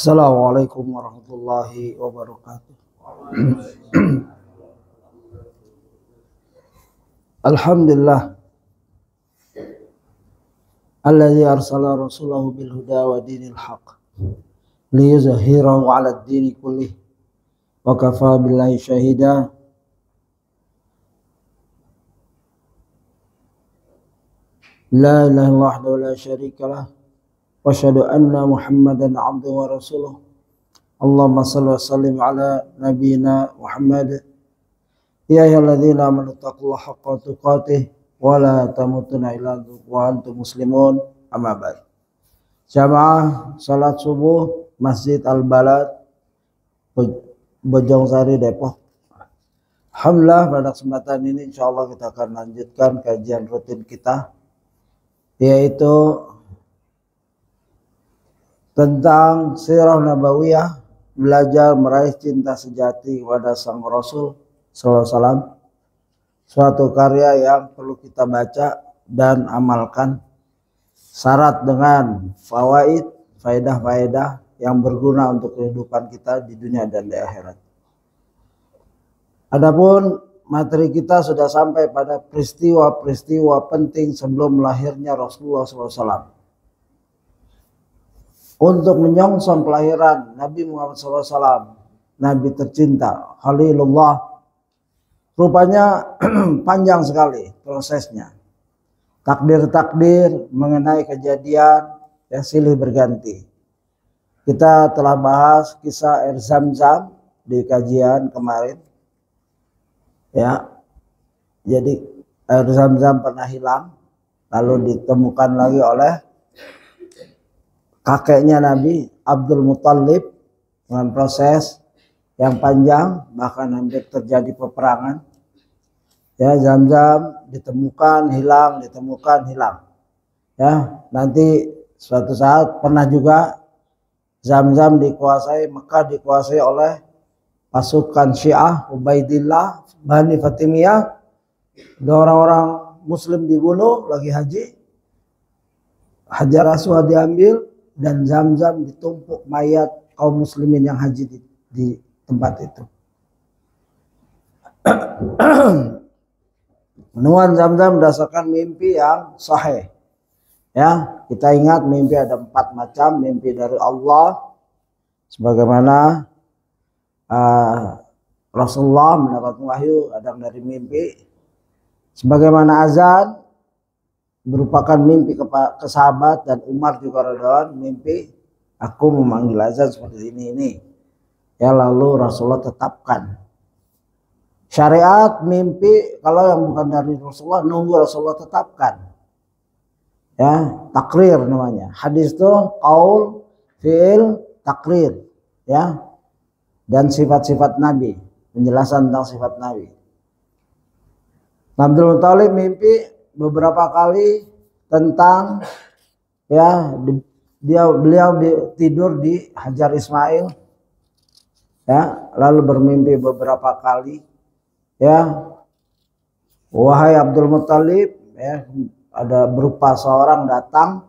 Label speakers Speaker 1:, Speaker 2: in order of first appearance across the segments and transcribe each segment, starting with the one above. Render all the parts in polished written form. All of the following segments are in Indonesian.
Speaker 1: Assalamualaikum warahmatullahi wabarakatuh. Alhamdulillah alladzi arsala rasulahu bil huda wa dinil haq liyuzhhirahu 'ala ad-dini kullih wa kafa billahi syahida. La ilaha illallah wahdahu la syarika lah wa asyhadu anna Muhammadan 'abduhu wa rasuluh. Allahumma shalli wa sallim ala nabiyyina Muhammad. Ya ayyuhalladzina amanu taqullaha haqqa tuqatih wa la tamutunna illa wa antum muslimun. Amma ba'd. Jamaah salat subuh Masjid Al-Balad Bojongsari Depok. Alhamdulillah pada kesempatan ini insyaallah kita akan lanjutkan kajian rutin kita, yaitu tentang sirah nabawiyah, belajar meraih cinta sejati kepada sang Rasul sallallahu alaihi wasallam. Suatu karya yang perlu kita baca dan amalkan, syarat dengan fawaid, faedah-faedah yang berguna untuk kehidupan kita di dunia dan di akhirat. Adapun materi kita sudah sampai pada peristiwa-peristiwa penting sebelum lahirnya Rasulullah SAW. Untuk menyongsong kelahiran Nabi Muhammad SAW, Nabi tercinta, Khalilullah, rupanya panjang sekali prosesnya. Takdir-takdir mengenai kejadian yang silih berganti. Kita telah bahas kisah air Zam-Zam di kajian kemarin. Ya, jadi air Zam-Zam pernah hilang, lalu ditemukan lagi oleh kakeknya Nabi Abdul Muttalib dengan proses yang panjang, bahkan hampir terjadi peperangan. Ya, Zam-Zam ditemukan hilang, ditemukan hilang. Ya, nanti suatu saat pernah juga Zam-Zam dikuasai, Mekah dikuasai oleh pasukan Syiah Ubaidillah Bani Fatimiyah. Orang-orang Muslim dibunuh lagi haji, Hajar Aswad diambil, dan Zam-Zam ditumpuk mayat kaum muslimin yang haji di tempat itu. Penemuan Zam-Zam berdasarkan mimpi yang sahih. Ya, kita ingat mimpi ada 4 macam. Mimpi dari Allah, sebagaimana Rasulullah mendapatkan wahyu ada dari mimpi. Sebagaimana azan merupakan mimpi ke sahabat, dan Umar juga radhiyallahu mimpi, aku memanggil azan seperti ini. Ya, lalu Rasulullah tetapkan. Syariat mimpi kalau yang bukan dari Rasulullah, nunggu Rasulullah tetapkan. Ya, takrir namanya. Hadis itu qaul, fi'il, takrir. Ya. Dan sifat-sifat Nabi, penjelasan tentang sifat Nabi. Abdul Muttalib mimpi beberapa kali tentang, ya, beliau tidur di Hajar Ismail, ya, lalu bermimpi beberapa kali, ya, wahai Abdul Muttalib, ya, ada berupa seorang datang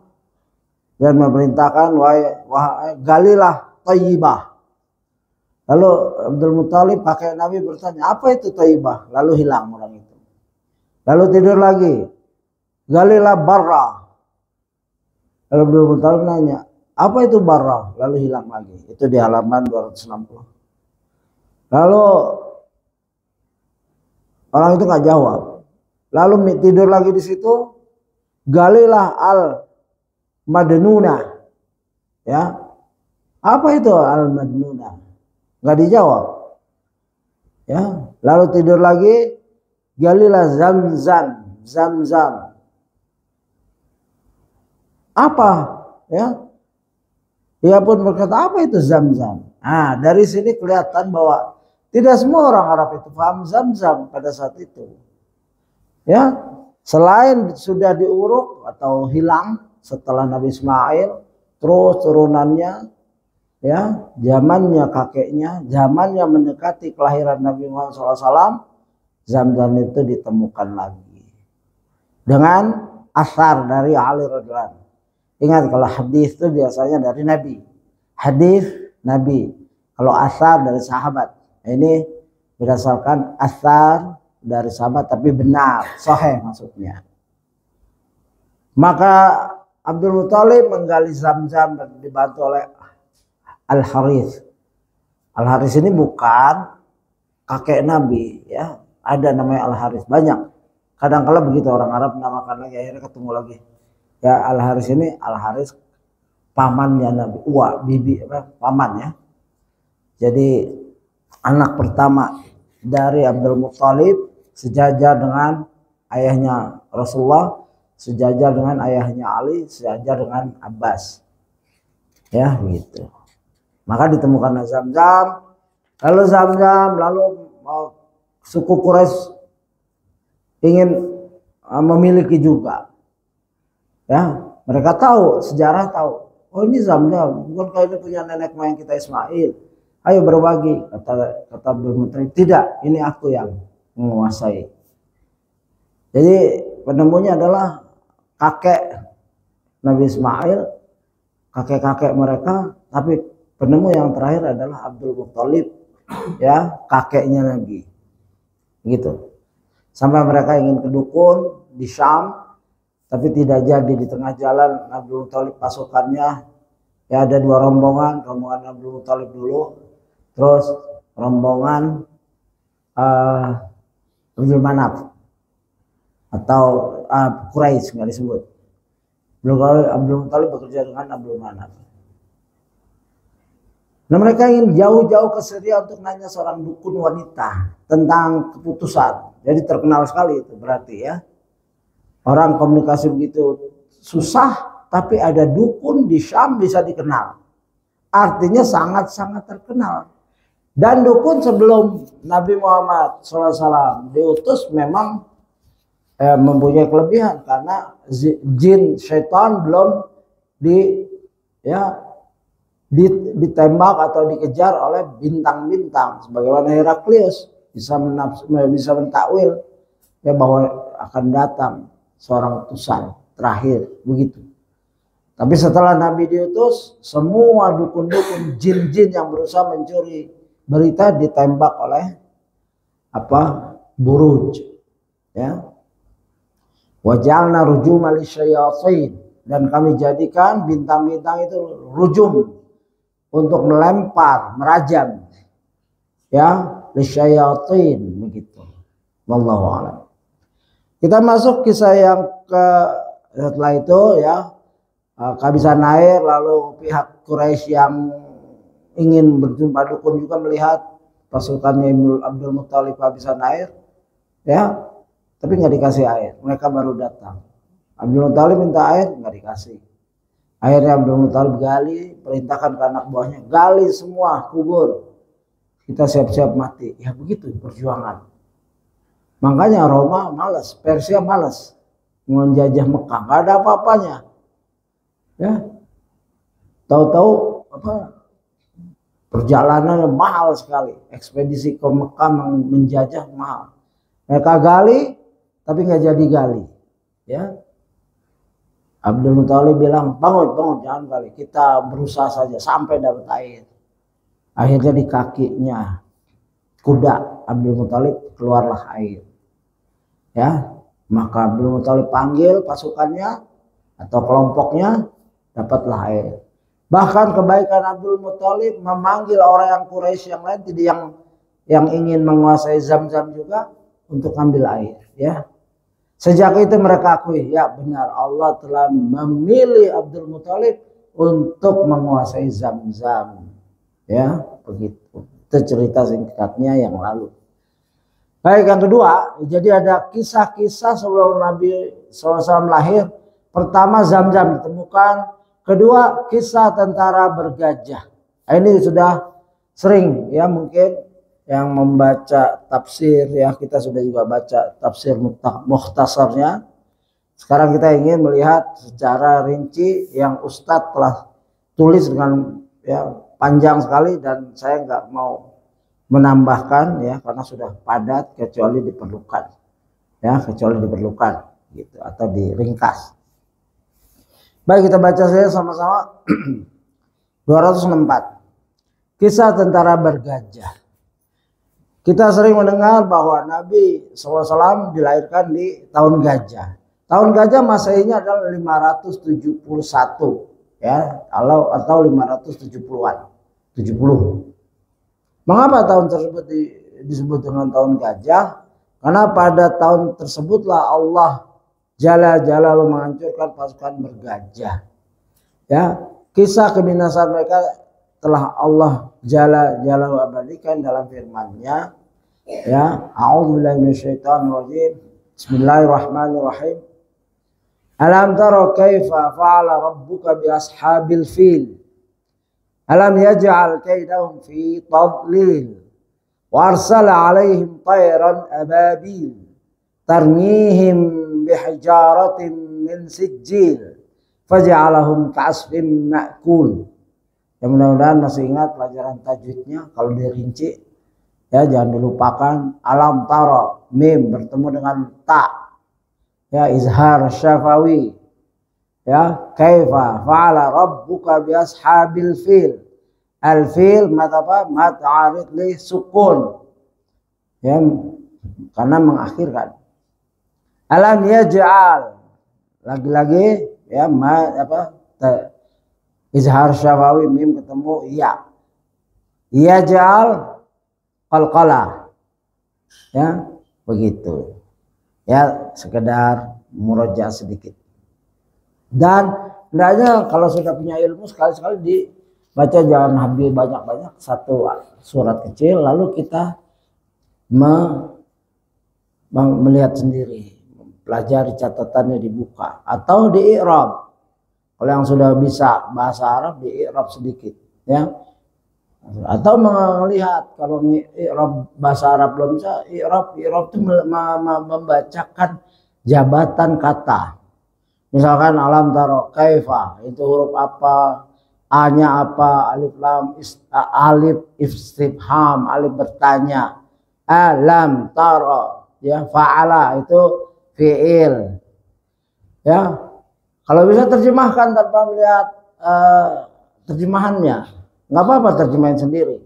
Speaker 1: dan memerintahkan, wahai galilah Thayyibah. Lalu Abdul Muttalib pakai Nabi bertanya, apa itu Thayyibah? Lalu hilang orang itu. Lalu tidur lagi, galilah Barra. Lalu Abdul Muttalib nanya, apa itu Barra? Lalu hilang lagi. Itu di halaman 260. Lalu orang itu nggak jawab. Lalu tidur lagi di situ, galilah Al-Madnuna. Ya, apa itu Al-Madnuna? Nggak dijawab. Ya, lalu tidur lagi, galilah Zam-Zam. Apa? Ya, dia pun berkata, apa itu Zam-Zam? Nah, dari sini kelihatan bahwa tidak semua orang Arab itu paham Zam-Zam pada saat itu. Ya, selain sudah diuruk atau hilang setelah Nabi Ismail, terus turunannya, ya, zamannya kakeknya, zamannya mendekati kelahiran Nabi Muhammad SAW, Zam-Zam itu ditemukan lagi dengan asar dari Ali radhiyallahu anhu. Ingat, kalau hadis itu biasanya dari Nabi. Hadis Nabi. Kalau asar dari sahabat. Ini berdasarkan asar dari sahabat tapi benar, sahih maksudnya. Maka Abdul Muthalib menggali Zam-Zam dan dibantu oleh Al-Harits. Al-Harits ini bukan kakek Nabi ya. Ada namanya Al-Harits, banyak. Kadang-kala begitu orang Arab namakan lagi, akhirnya ketemu lagi. Ya Al-Harits ini Al-Harits pamannya Nabi, bibi paman ya. Jadi anak pertama dari Abdul Muthalib, sejajar dengan ayahnya Rasulullah, sejajar dengan ayahnya Ali, sejajar dengan Abbas. Ya, begitu. Maka ditemukan Zam-Zam, lalu suku Quraisy ingin memiliki juga. Ya, mereka tahu, sejarah tahu. Oh, ini Zam-Zam, bukankah ini punya nenek moyang kita Ismail? Ayo berbagi, kata Abdul Muthalib. Tidak, ini aku yang menguasai. Jadi penemunya adalah kakek Nabi Ismail, kakek-kakek mereka, tapi penemu yang terakhir adalah Abdul Muthalib, ya, kakeknya Nabi. Gitu. Sampai mereka ingin ke dukun di Syam, tapi tidak jadi. Di tengah jalan Abdul Muthalib pasukannya, ya ada dua rombongan Abdul Muthalib dulu, terus rombongan Abdul Manaf atau Quraisy nggak disebut. Abdul Muthalib bekerja dengan Abdul Manaf. Nah, mereka ingin jauh-jauh ke Syria untuk nanya seorang dukun wanita tentang keputusan. Jadi terkenal sekali itu berarti ya. Orang komunikasi begitu susah, tapi ada dukun di Syam bisa dikenal. Artinya sangat-sangat terkenal. Dan dukun sebelum Nabi Muhammad SAW diutus memang mempunyai kelebihan karena jin syaitan belum ditembak atau dikejar oleh bintang-bintang sebagaimana Heraklius bisa mentakwil ya bahwa akan datang seorang utusan terakhir begitu. Tapi setelah Nabi diutus, semua dukun-dukun jin-jin yang berusaha mencuri berita ditembak oleh buruj ya. Wajalna rujuma lisyayatin, dan kami jadikan bintang-bintang itu rujum untuk melempar, merajam ya, lisyayatin begitu. Wallahu a'lam. Kita masuk kisah yang setelah itu ya, kehabisan air, lalu pihak Quraisy yang ingin berjumpa dukun juga melihat pasukannya Abdul Muthalib kehabisan air ya, tapi nggak dikasih air. Mereka baru datang. Abdul Muthalib minta air, nggak dikasih. Akhirnya Abdul Muthalib gali, perintahkan ke anak buahnya, gali semua kubur. Kita siap-siap mati. Ya begitu perjuangan. Makanya Roma malas, Persia malas menjajah Mekah, nggak ada apa-apanya. Ya, tahu-tahu perjalanan mahal sekali. Ekspedisi ke Mekah menjajah mahal. Mereka gali, tapi nggak jadi gali. Ya, Abdul Muthalib bilang, bangun, jangan gali. Kita berusaha saja sampai dapat air. Akhirnya di kakinya kuda Abdul Muthalib keluarlah air. Ya, maka Abdul Muthalib panggil pasukannya atau kelompoknya, dapatlah air. Bahkan kebaikan Abdul Muthalib memanggil orang yang Quraisy yang lain, yang ingin menguasai Zam-Zam juga untuk ambil air. Ya, sejak itu mereka akui, ya benar Allah telah memilih Abdul Muthalib untuk menguasai Zam-Zam. Ya, begitu. Itu cerita singkatnya yang lalu. Baik, yang kedua, jadi ada kisah-kisah sebelum Nabi SAW lahir. Pertama, Zam-Zam ditemukan. Kedua, kisah tentara bergajah. Ini sudah sering ya, mungkin yang membaca tafsir ya, kita sudah juga baca tafsir mukhtasarnya. Sekarang kita ingin melihat secara rinci yang Ustadz telah tulis dengan ya panjang sekali, dan saya nggak mau menambahkan ya karena sudah padat, kecuali diperlukan gitu atau diringkas. Baik, kita baca saja sama-sama. 264. Kisah tentara bergajah. Kita sering mendengar bahwa Nabi SAW dilahirkan di tahun gajah. Tahun gajah Masehinya adalah 571 ya, atau 570-an, 70. Mengapa tahun tersebut disebut dengan tahun gajah? Karena pada tahun tersebutlah Allah Jalla Jalaluhu menghancurkan pasukan bergajah. Ya, kisah kebinasaan mereka telah Allah Jalla Jalaluhu abadikan dalam firman-Nya. Ya, a'udzubillahi minasyaitonirrajim. Bismillahirrahmanirrahim. Alam tara kaifa fa'ala rabbuka bi ashabil fil? Alam yaj'al kaidahum fi tadlil wa arsala 'alaihim tayran ababil tarmihim bihijaratin min sijil faj'alahum ka'asfin ma'kul. Ya, mudah-mudahan masih ingat pelajaran tajwidnya. Kalau dirinci ya jangan dilupakan. Alam tara, mim bertemu dengan ta, ya izhar syafawi. Ya, kaifa fa'ala rabbuka bi ashabil fil. Al fil mat apa? Mat arid li sukun. Ya, karena mengakhirkan. Alam yaj'al, lagi-lagi ya izhar syafawi, mim ketemu ya. Yaj'al qalqalah. Ya, begitu. Ya, sekedar murojaah sedikit. Dan hendaknya kalau sudah punya ilmu sekali-sekali dibaca, jangan habis banyak-banyak, satu surat kecil lalu kita melihat sendiri, pelajari catatannya dibuka atau di i'rab. Kalau yang sudah bisa bahasa Arab di i'rab sedikit ya. Atau melihat kalau i'rab bahasa Arab belum bisa, i'rab itu membacakan jabatan kata. Misalkan alam taro kaifa, itu huruf apa, a-nya apa, alif lam alif istifham, alif bertanya. Alam taro ya, fa'ala itu fi'il. Ya. Kalau bisa terjemahkan tanpa melihat terjemahannya, nggak apa-apa terjemahin sendiri.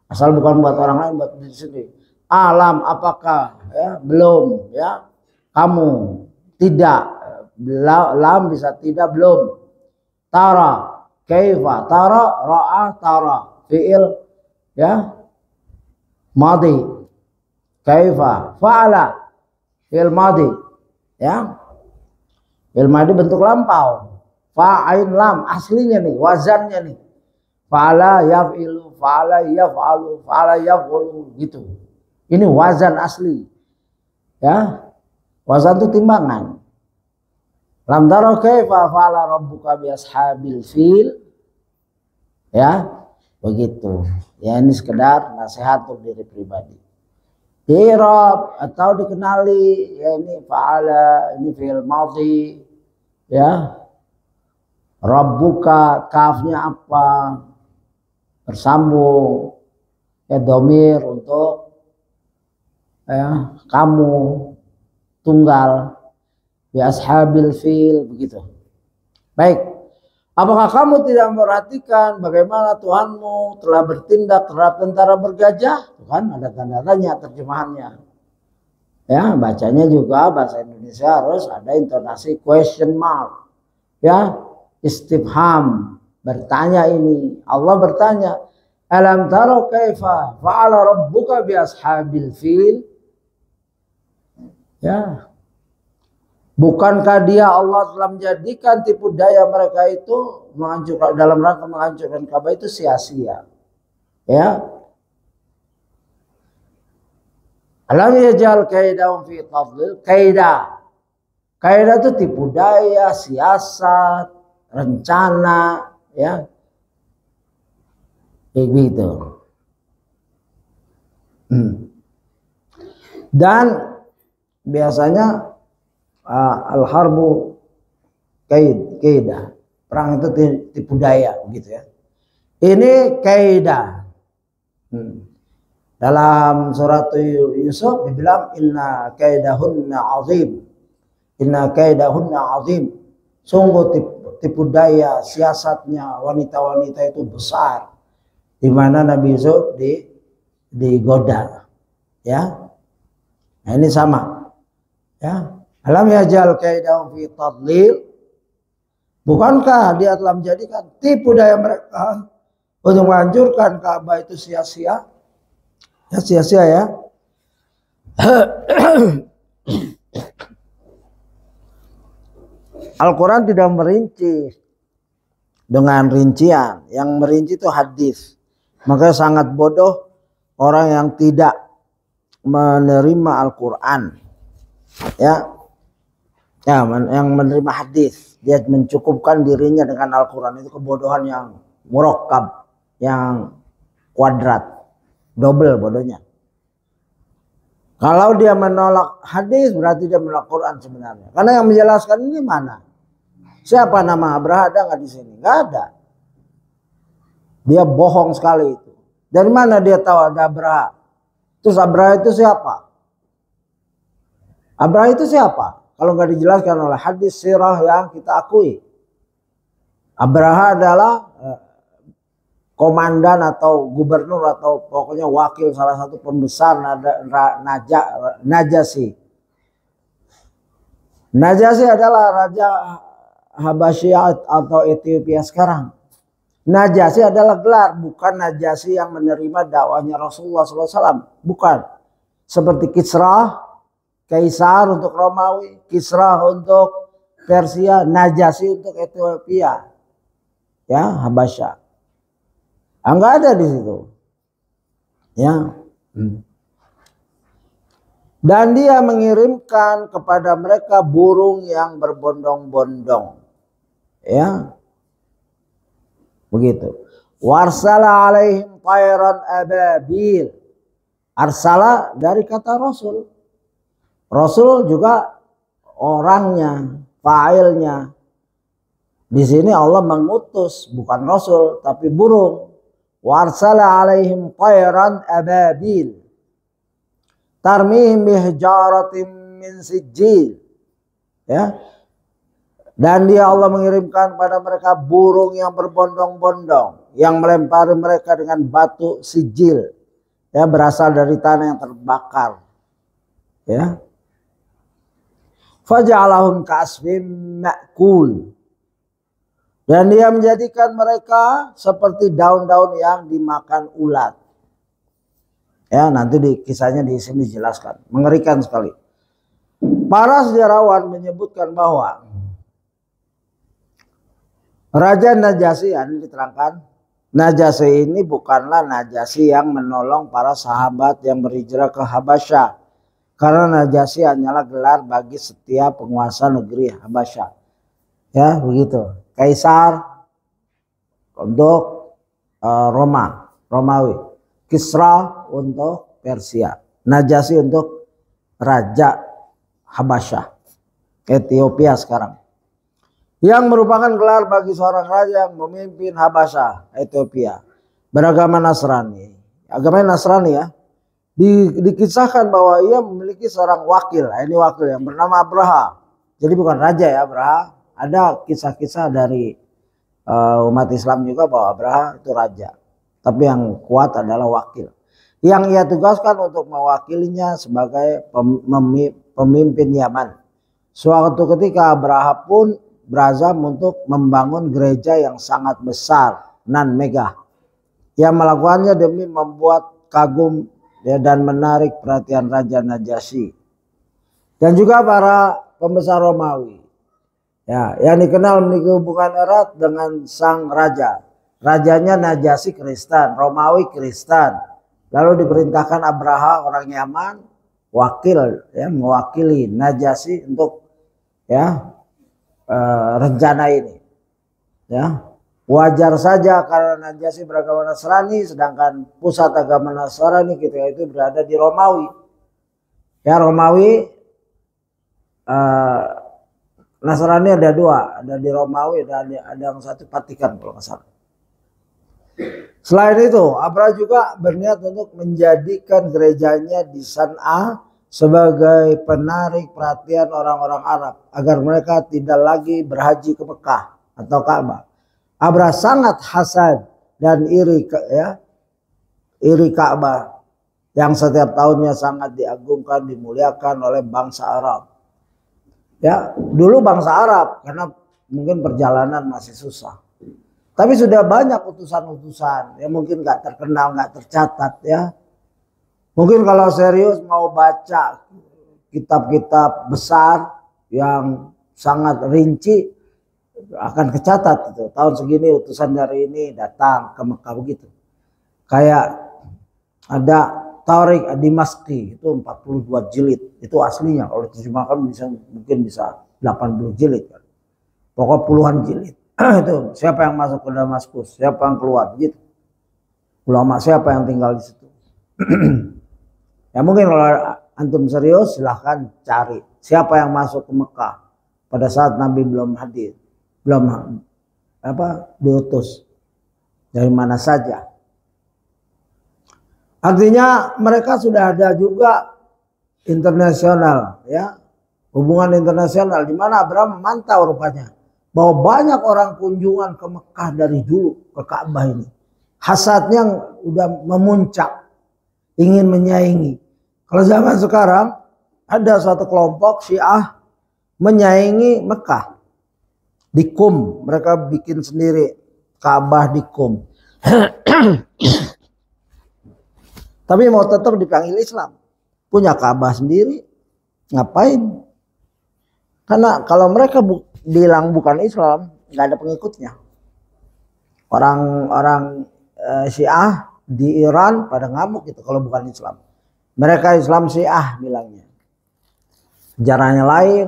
Speaker 1: Asal bukan buat orang lain, buat diri sendiri. Alam apakah, ya belum, ya kamu tidak, lam bisa tidak belum. Tara, kaifa, tara, ra'a, tara, fi'il, ya madi. Kaifa, fa'ala, fi'il madi, ya. Fi'il madi bentuk lampau. Fa'ain lam aslinya nih, wazannya nih. Fa'ala yaf'ilu, fa'ala yaf'alu, fa'ala yaf'ulu gitu. Ini wazan asli. Ya. Wazan itu timbangan. Lam tara kaifa fa'ala rabbuka bi ashabil fil. Ya, begitu. Ya, ini sekedar nasihat untuk diri pribadi. I'rab atau dikenali, ya ini fa'ala, ini fi'il madhi, ya. Rabbuka, kafnya apa? Bersambung. Ya, domir untuk ya, kamu, tunggal. Bi ashabil fil, begitu. Baik. Apakah kamu tidak memperhatikan bagaimana Tuhanmu telah bertindak terhadap tentara bergajah? Tuh kan ada tanda tanya terjemahannya. Ya, bacanya juga bahasa Indonesia harus ada intonasi question mark. Ya, istifham, bertanya ini. Allah bertanya, alam tara kaifa fa'ala rabbuka bi ashabil fil? Ya. Bukankah dia Allah telah menjadikan tipu daya mereka itu menghancurkan, dalam rangka menghancurkan Ka'bah itu sia-sia. Ya. Alam yaj'al kaidahum fi tadlil. Kaidah itu tipu daya, siasat, rencana, ya. Begitu. Dan biasanya al-harbu kaidah. Perang itu tipu daya gitu ya. Ini kaidah. Dalam surat Yusuf dibilang inna kaidahunna azim. Inna kaidahunna azim. Sungguh tipu daya, siasatnya wanita-wanita itu besar. di mana Nabi Yusuf digoda, ya. Nah, ini sama, ya. Alam yajal kaidahum fi tadlil, bukankah dia telah menjadikan tipu daya mereka untuk menghancurkan Ka'bah itu sia-sia? Ya, sia-sia ya. Al-Quran tidak merinci dengan rincian, yang merinci itu hadis. Maka sangat bodoh orang yang tidak menerima Al-Quran, ya, yang menerima hadis, dia mencukupkan dirinya dengan Al-Quran. Itu kebodohan yang murakkab, yang kuadrat, double bodohnya. Kalau dia menolak hadis berarti dia menolak Quran sebenarnya. Karena yang menjelaskan ini mana? Siapa nama Abraha, ada nggak di sini? Nggak ada. Dia bohong sekali itu. Dari mana dia tahu ada Abraha? Terus Abraha itu siapa? Abraha itu siapa? Kalau nggak dijelaskan oleh hadis sirah yang kita akui. Abraha adalah komandan atau gubernur atau pokoknya wakil salah satu pembesar Najasyi. Najasyi adalah raja Habasyia atau Ethiopia sekarang. Najasyi adalah gelar, bukan Najasyi yang menerima dakwahnya Rasulullah SAW. Bukan. Seperti Kisra, Kaisar untuk Romawi, Kisra untuk Persia, Najasyi untuk Ethiopia. Ya, Habasya. Enggak ada di situ. Ya. Dan dia mengirimkan kepada mereka burung yang berbondong-bondong. Ya. Begitu. Warsala alaihim tayran ababil. Arsala dari kata Rasul. Rasul juga orangnya, fa'ilnya. Di sini Allah mengutus, bukan Rasul tapi burung. Warsala alaihim tayran ababil tarmihim bihijaratin min sijil, ya. Dan dia Allah mengirimkan pada mereka burung yang berbondong-bondong yang melempari mereka dengan batu sijil, ya, berasal dari tanah yang terbakar, ya. Faja'alahum ka'asfim ma'kul, dan dia menjadikan mereka seperti daun-daun yang dimakan ulat. Ya, nanti kisahnya di sini dijelaskan. Mengerikan sekali. Para sejarawan menyebutkan bahwa Raja Najasyi, ini diterangkan, Najasyi ini bukanlah Najasyi yang menolong para sahabat yang berhijrah ke Habasyah. Karena Najasyi hanyalah gelar bagi setiap penguasa negeri Habasyah. Ya, begitu. Kaisar untuk Romawi, Kisra untuk Persia, Najasyi untuk Raja Habasyah, Ethiopia sekarang, yang merupakan gelar bagi seorang raja yang memimpin Habasyah, Ethiopia, beragama Nasrani. Agama Nasrani, ya. Dikisahkan bahwa ia memiliki seorang wakil. Ini wakil yang bernama Abraha. Jadi bukan raja, ya, Abraha. Ada kisah-kisah dari umat Islam juga bahwa Abraha itu raja. Tapi yang kuat adalah wakil. Yang ia tugaskan untuk mewakilinya sebagai pemimpin Yaman. Suatu ketika Abraha pun berazam untuk membangun gereja yang sangat besar, nan megah. Yang melakukannya demi membuat kagum, ya, dan menarik perhatian Raja Najasyi. Dan juga para pembesar Romawi. Ya, yang dikenal memiliki hubungan erat dengan sang raja. Rajanya Najasyi Kristen, Romawi Kristen. Lalu diperintahkan Abraha orang Yaman, wakil, ya, mewakili Najasyi untuk, ya, rencana ini. Ya, wajar saja karena Najasyi beragama Nasrani, sedangkan pusat agama Nasrani ketika itu berada di Romawi. Ya, Romawi, Nasrani ada dua, ada di Romawi, ada yang satu Vatikan kalau nggak salah. Selain itu, Abraha juga berniat untuk menjadikan gerejanya di San'a sebagai penarik perhatian orang-orang Arab agar mereka tidak lagi berhaji ke Mekah atau Ka'bah. Abraha sangat hasad dan iri, ya, iri Ka'bah yang setiap tahunnya sangat diagungkan, dimuliakan oleh bangsa Arab. Ya, dulu bangsa Arab karena mungkin perjalanan masih susah. Tapi sudah banyak utusan-utusan yang mungkin nggak terkenal, nggak tercatat ya. Mungkin kalau serius mau baca kitab-kitab besar yang sangat rinci akan kecatat itu. Tahun segini utusan dari ini datang ke Mekah begitu. Kayak ada Tariq Ad-Dimashqi itu 42 jilid. Itu aslinya kalau diterjemahkan mungkin bisa 80 jilid. Pokok puluhan jilid. Itu siapa yang masuk ke Damaskus, siapa yang keluar begitu. Ulama siapa yang tinggal di situ. Ya mungkin kalau antum serius silahkan cari siapa yang masuk ke Mekah pada saat Nabi belum hadir, belum diutus, dari mana saja. Artinya mereka sudah ada juga internasional, ya, hubungan internasional di mana Abraham memantau rupanya bahwa banyak orang kunjungan ke Mekah dari dulu ke Ka'bah ini. Hasadnya udah memuncak, ingin menyaingi. Kalau zaman sekarang ada suatu kelompok Syiah menyaingi Mekah. Di Qum, mereka bikin sendiri Ka'bah di Qum. Tapi mau tetap dipanggil Islam. Punya Ka'bah sendiri. Ngapain? Karena kalau mereka bilang bukan Islam, nggak ada pengikutnya. Orang-orang Syiah di Iran pada ngamuk gitu kalau bukan Islam. Mereka Islam Syiah bilangnya. Sejarahnya lain,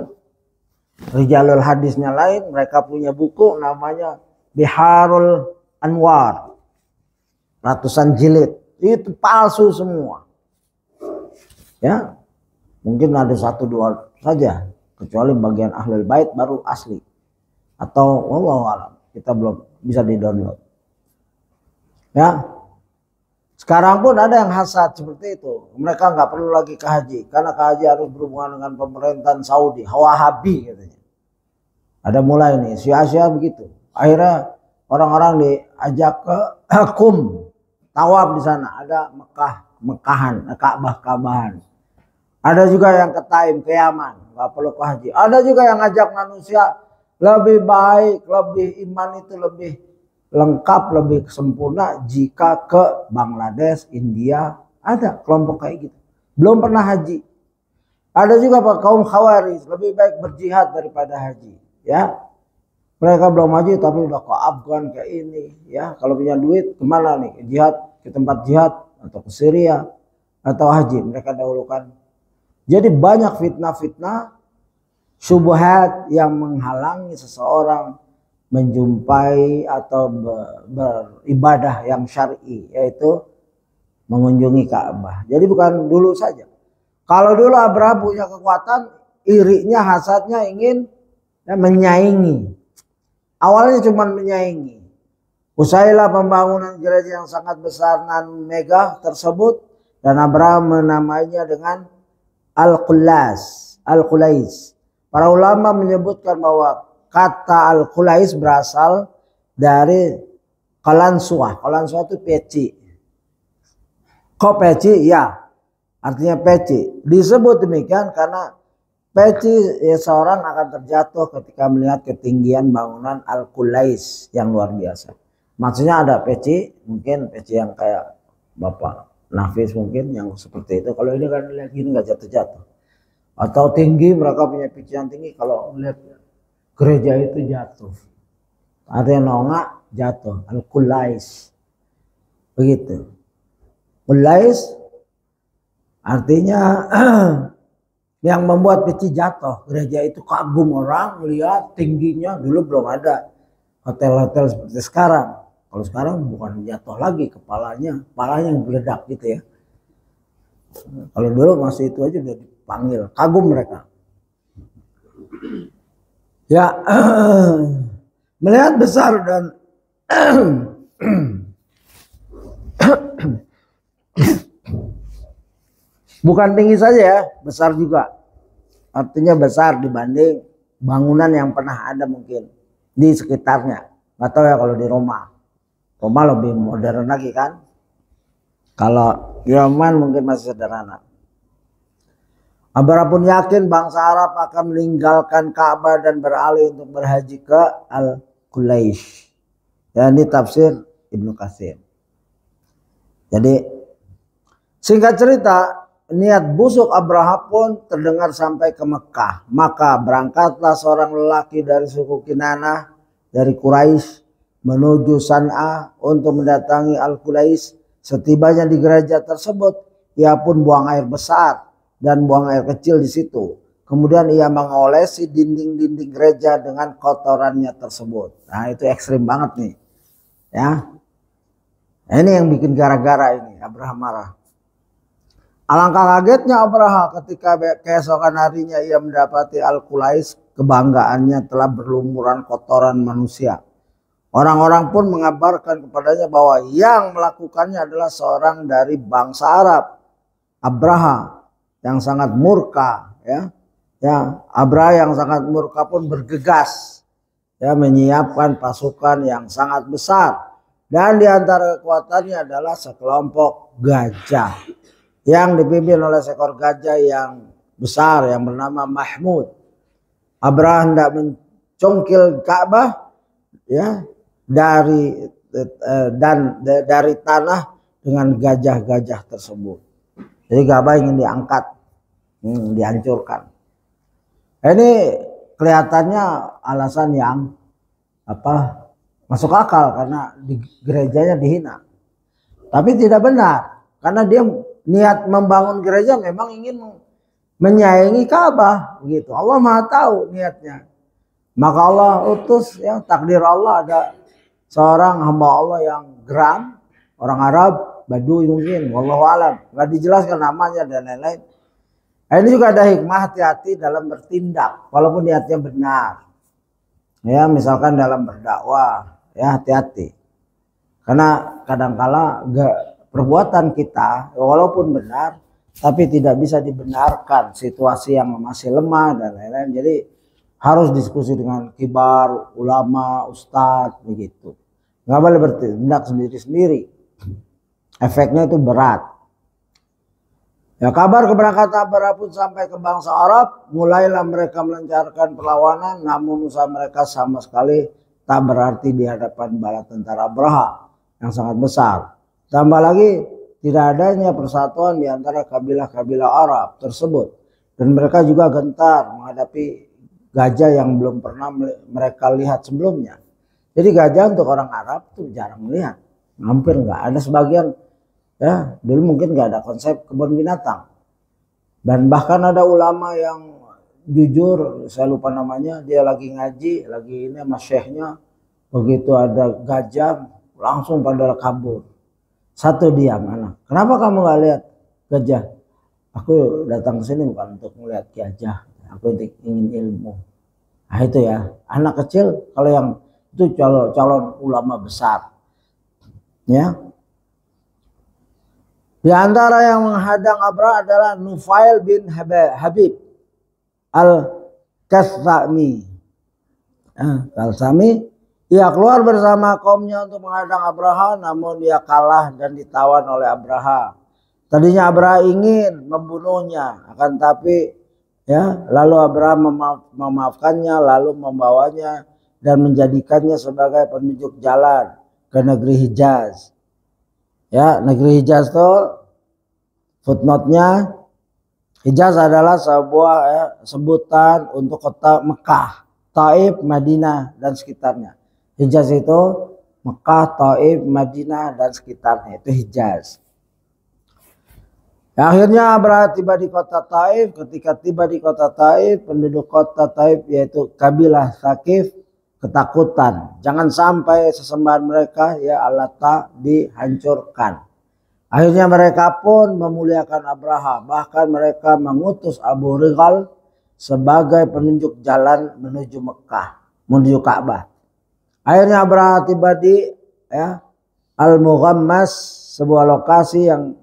Speaker 1: rijalul hadisnya lain. Mereka punya buku namanya Biharul Anwar, ratusan jilid. Itu palsu semua. Ya, mungkin ada 1-2 saja, kecuali bagian Ahlul Bait baru asli. Atau wallahu alam, kita belum bisa di-download. Ya. Sekarang pun ada yang hasad seperti itu. Mereka nggak perlu lagi ke haji karena ke haji harus berhubungan dengan pemerintahan Saudi, Wahabi katanya. Ada mulai nih Syiah begitu. Akhirnya orang-orang diajak ke Qum, tawaf di sana. Ada Mekahan, Ka'bahan. Ada juga yang ke Taim, ke Yaman, nggak perlu ke haji. Ada juga yang ngajak manusia lebih baik, lebih iman itu lebih lengkap, lebih sempurna jika ke Bangladesh, India. Ada kelompok kayak gitu. Belum pernah haji. Ada juga Pak kaum Khawarij, lebih baik berjihad daripada haji. Ya, mereka belum haji tapi udah ke Afgan kayak ini. Ya, kalau punya duit kemana nih? Jihad, ke tempat jihad atau ke Syria atau haji. Mereka dahulukan. Jadi banyak fitnah-fitnah, syubhat yang menghalangi seseorang menjumpai atau beribadah yang syar'i, yaitu mengunjungi Ka'bah. Jadi bukan dulu saja. Kalau dulu Abraham punya kekuatan, irinya, hasadnya ingin menyaingi. Awalnya cuma menyaingi. Usailah pembangunan gereja yang sangat besar dan megah tersebut, dan Abraham menamainya dengan Al-Qulais. Para ulama menyebutkan bahwa kata Al-Qulais berasal dari Qalansuah. Qalansuah itu peci. Kok peci? Ya, artinya peci. Disebut demikian karena peci seorang akan terjatuh ketika melihat ketinggian bangunan Al-Qulais yang luar biasa. Maksudnya ada peci, mungkin peci yang kayak Bapak Nafis mungkin yang seperti itu. Kalau ini kan lihat gini nggak jatuh-jatuh. Atau tinggi, mereka punya peci yang tinggi. Kalau melihat gereja itu jatuh. Ada yang nongak jatuh. Al-Qulais. Begitu. Qulais artinya yang membuat peci jatuh. Gereja itu kagum orang melihat tingginya. Dulu belum ada hotel-hotel seperti sekarang. Kalau sekarang bukan jatuh lagi kepalanya yang meledak gitu ya. Kalau dulu masih itu aja udah dipanggil. Kagum mereka. Ya, melihat besar dan bukan tinggi saja ya, besar juga. Artinya besar dibanding bangunan yang pernah ada mungkin di sekitarnya. Nggak tahu ya kalau di Roma. Roma lebih modern lagi kan. Kalau Yaman mungkin masih sederhana. Abraha pun yakin bangsa Arab akan meninggalkan Ka'bah dan beralih untuk berhaji ke Al-Qulaish. Ya, ini tafsir Ibnu Katsir. Jadi singkat cerita, niat busuk Abraha pun terdengar sampai ke Mekah. Maka berangkatlah seorang lelaki dari suku Kinanah dari Quraisy menuju San'a untuk mendatangi Al-Qulaish. Setibanya di gereja tersebut, ia pun buang air besar dan buang air kecil di situ. Kemudian ia mengolesi dinding-dinding gereja dengan kotorannya tersebut. Nah, itu ekstrim banget nih. Ya. Ini yang bikin gara-gara ini Abraha marah. Alangkah kagetnya Abraha ketika keesokan harinya ia mendapati Al-Qulaish, kebanggaannya telah berlumuran kotoran manusia. Orang-orang pun mengabarkan kepadanya bahwa yang melakukannya adalah seorang dari bangsa Arab, Abraha, yang sangat murka, ya. Abraha yang sangat murka pun bergegas, ya, menyiapkan pasukan yang sangat besar, dan di antara kekuatannya adalah sekelompok gajah yang dipimpin oleh seekor gajah yang besar yang bernama Mahmud. Abraha hendak mencongkil Ka'bah, ya, dari tanah dengan gajah-gajah tersebut. Jadi Ka'bah ingin diangkat, dihancurkan. Ini kelihatannya alasan yang masuk akal karena di gerejanya dihina. Tapi tidak benar karena dia niat membangun gereja memang ingin menyayangi Ka'bah, begitu. Allah Maha tahu niatnya. Maka Allah utus, ya, takdir Allah, ada seorang hamba Allah yang geram, orang Arab, Badui mungkin, wallahu alam, nggak dijelaskan namanya dan lain-lain. Nah, ini juga ada hikmah, hati-hati dalam bertindak walaupun niatnya benar. Ya, misalkan dalam berdakwah, ya, hati-hati. Karena kadangkala perbuatan kita walaupun benar tapi tidak bisa dibenarkan, situasi yang masih lemah dan lain-lain. Jadi harus diskusi dengan kibar, ulama, ustadz, begitu. Nggak boleh bertindak sendiri-sendiri. Efeknya itu berat. Ya, kabar keberangkatan Abraha pun sampai ke bangsa Arab. Mulailah mereka melancarkan perlawanan, namun usaha mereka sama sekali tak berarti di hadapan bala tentara Abraha yang sangat besar. Tambah lagi tidak adanya persatuan di antara kabilah-kabilah Arab tersebut. Dan mereka juga gentar menghadapi gajah yang belum pernah mereka lihat sebelumnya. Jadi gajah untuk orang Arab tuh jarang melihat. Hampir nggak ada, sebagian, ya, dulu mungkin nggak ada konsep kebun binatang. Dan bahkan ada ulama yang jujur, saya lupa namanya, dia lagi ngaji, lagi ini sama syekhnya, begitu ada gajah langsung pada kabur. Satu diam, anak, kenapa kamu nggak lihat gajah? Aku datang ke sini bukan untuk melihat gajah, aku ingin ilmu. Nah itu ya, anak kecil kalau yang itu calon ulama besar, ya. Di antara yang menghadang Abraha adalah Nufail bin Habib Al-Kasami. Ia keluar bersama kaumnya untuk menghadang Abraha, namun ia kalah dan ditawan oleh Abraha. Tadinya Abraha ingin membunuhnya, akan tapi, ya, lalu Abraha memaafkannya, lalu membawanya dan menjadikannya sebagai penunjuk jalan ke negeri Hijaz. Ya, negeri Hijaz itu footnote-nya, Hijaz adalah sebuah, ya, sebutan untuk kota Mekah, Taif, Madinah dan sekitarnya. Hijaz itu Mekah, Taif, Madinah dan sekitarnya, itu Hijaz. Ya, akhirnya Abraha tiba di kota Taif. Ketika tiba di kota Taif, penduduk kota Taif yaitu kabilah Thaqif ketakutan. Jangan sampai sesembahan mereka, ya, Al-Lata dihancurkan. Akhirnya mereka pun memuliakan Abraha. Bahkan mereka mengutus Abu Rigal sebagai penunjuk jalan menuju Mekah, menuju Ka'bah. Akhirnya Abraha tiba di, ya, Al-Mughammas, sebuah lokasi yang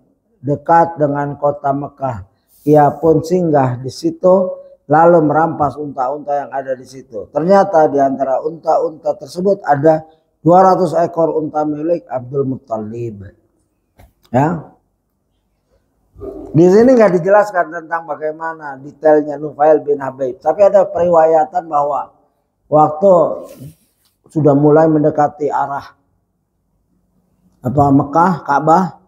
Speaker 1: dekat dengan kota Mekah. Ia pun singgah di situ lalu merampas unta-unta yang ada di situ. Ternyata di antara unta-unta tersebut ada 200 ekor unta milik Abdul Muttalib. Ya. Di sini nggak dijelaskan tentang bagaimana detailnya Nufail bin Habib, tapi ada periwayatan bahwa waktu sudah mulai mendekati arah Mekah, Ka'bah,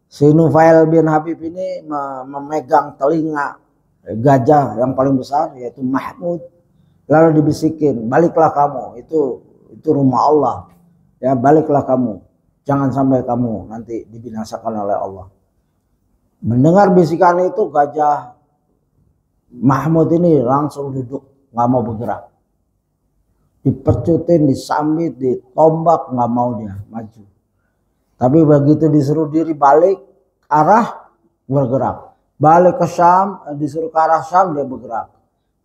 Speaker 1: si Nufail bin Habib ini memegang telinga gajah yang paling besar yaitu Mahmud, lalu dibisikin, baliklah kamu, itu rumah Allah, ya baliklah kamu, jangan sampai kamu nanti dibinasakan oleh Allah. Mendengar bisikan itu, gajah Mahmud ini langsung duduk, nggak mau bergerak. Dipercutin, disambit, ditombak, nggak mau dia maju. Tapi begitu disuruh diri balik arah, bergerak. Balik ke Syam, disuruh ke arah Syam, dia bergerak.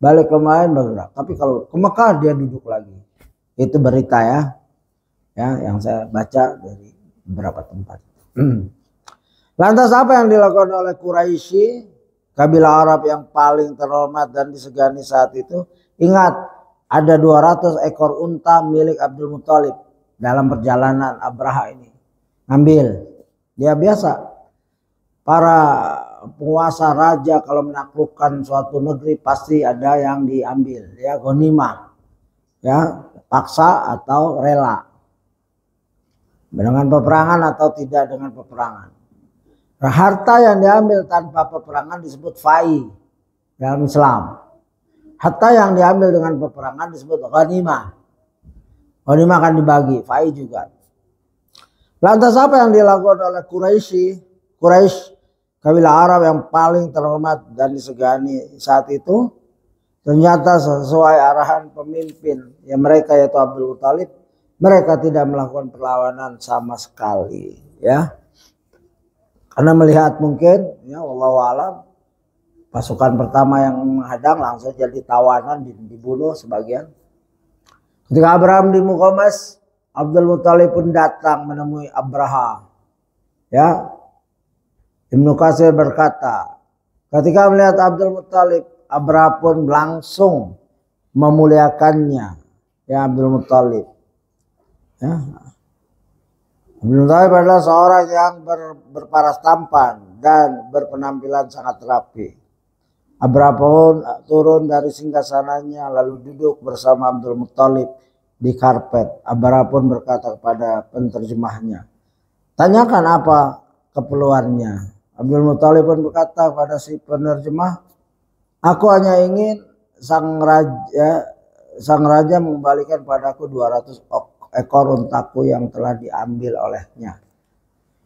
Speaker 1: Balik ke lain, bergerak. Tapi kalau ke Mekah, dia duduk lagi. Itu berita ya yang saya baca dari beberapa tempat. Lantas apa yang dilakukan oleh Quraisy, kabilah Arab yang paling terhormat dan disegani saat itu? Ingat, ada 200 ekor unta milik Abdul Muthalib dalam perjalanan Abraha ini. Ambil. Dia biasa. Para penguasa raja kalau menaklukkan suatu negeri pasti ada yang diambil. Ya, ghanimah. Ya, paksa atau rela. Dengan peperangan atau tidak dengan peperangan. Harta yang diambil tanpa peperangan disebut fai dalam Islam. Harta yang diambil dengan peperangan disebut ghanimah. Ghanimah akan dibagi, fai juga. Lantas apa yang dilakukan oleh Quraisy, kabilah Arab yang paling terhormat dan disegani saat itu? Ternyata sesuai arahan pemimpin yang mereka yaitu Abdul Muthalib, mereka tidak melakukan perlawanan sama sekali, ya. Karena melihat mungkin, ya wallahu alam, pasukan pertama yang menghadang langsung jadi tawanan, dibunuh sebagian. Ketika Abraham di Muqawqis, Abdul Muthalib pun datang menemui Abraha. Ya, Ibnu Katsir berkata, ketika melihat Abdul Muthalib, Abraha pun langsung memuliakannya. Ya, Abdul Muthalib. Ya. Abdul Muthalib adalah seorang yang berparas tampan dan berpenampilan sangat rapi. Abraha pun turun dari singgasananya lalu duduk bersama Abdul Muthalib di karpet. Abraha pun berkata kepada penterjemahnya, tanyakan apa keperluannya. Abdul Muthalib pun berkata pada si penerjemah, aku hanya ingin sang raja mengembalikan padaku 200 ekor untaku yang telah diambil olehnya.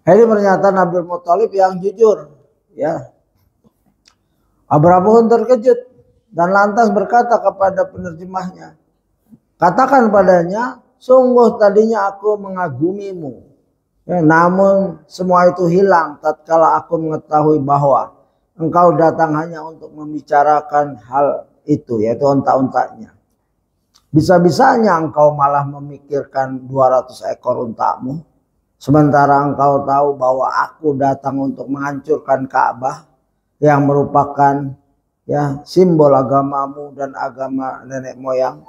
Speaker 1: Ini pernyataan Abdul Muthalib yang jujur, ya. Abraha pun terkejut dan lantas berkata kepada penerjemahnya, katakan padanya, sungguh tadinya aku mengagumimu, ya, namun semua itu hilang tatkala aku mengetahui bahwa engkau datang hanya untuk membicarakan hal itu, yaitu unta-untanya. Bisa-bisanya engkau malah memikirkan 200 ekor untamu, sementara engkau tahu bahwa aku datang untuk menghancurkan Ka'bah yang merupakan, ya, simbol agamamu dan agama nenek moyang,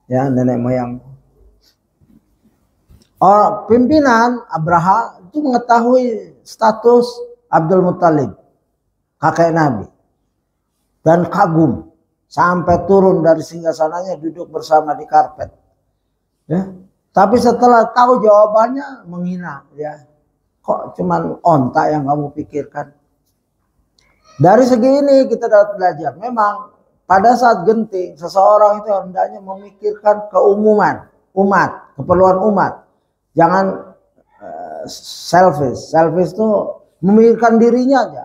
Speaker 1: ya, nenek moyang. Pimpinan Abraha itu mengetahui status Abdul Muthalib, kakek Nabi, dan kagum. Sampai turun dari singgasananya duduk bersama di karpet. Ya. Tapi setelah tahu jawabannya menghina. Ya. Kok cuman onta yang kamu pikirkan? Dari segi ini kita dapat belajar. Memang pada saat genting seseorang itu hendaknya memikirkan keumuman umat, keperluan umat. Jangan selfish. Selfish itu memikirkan dirinya aja,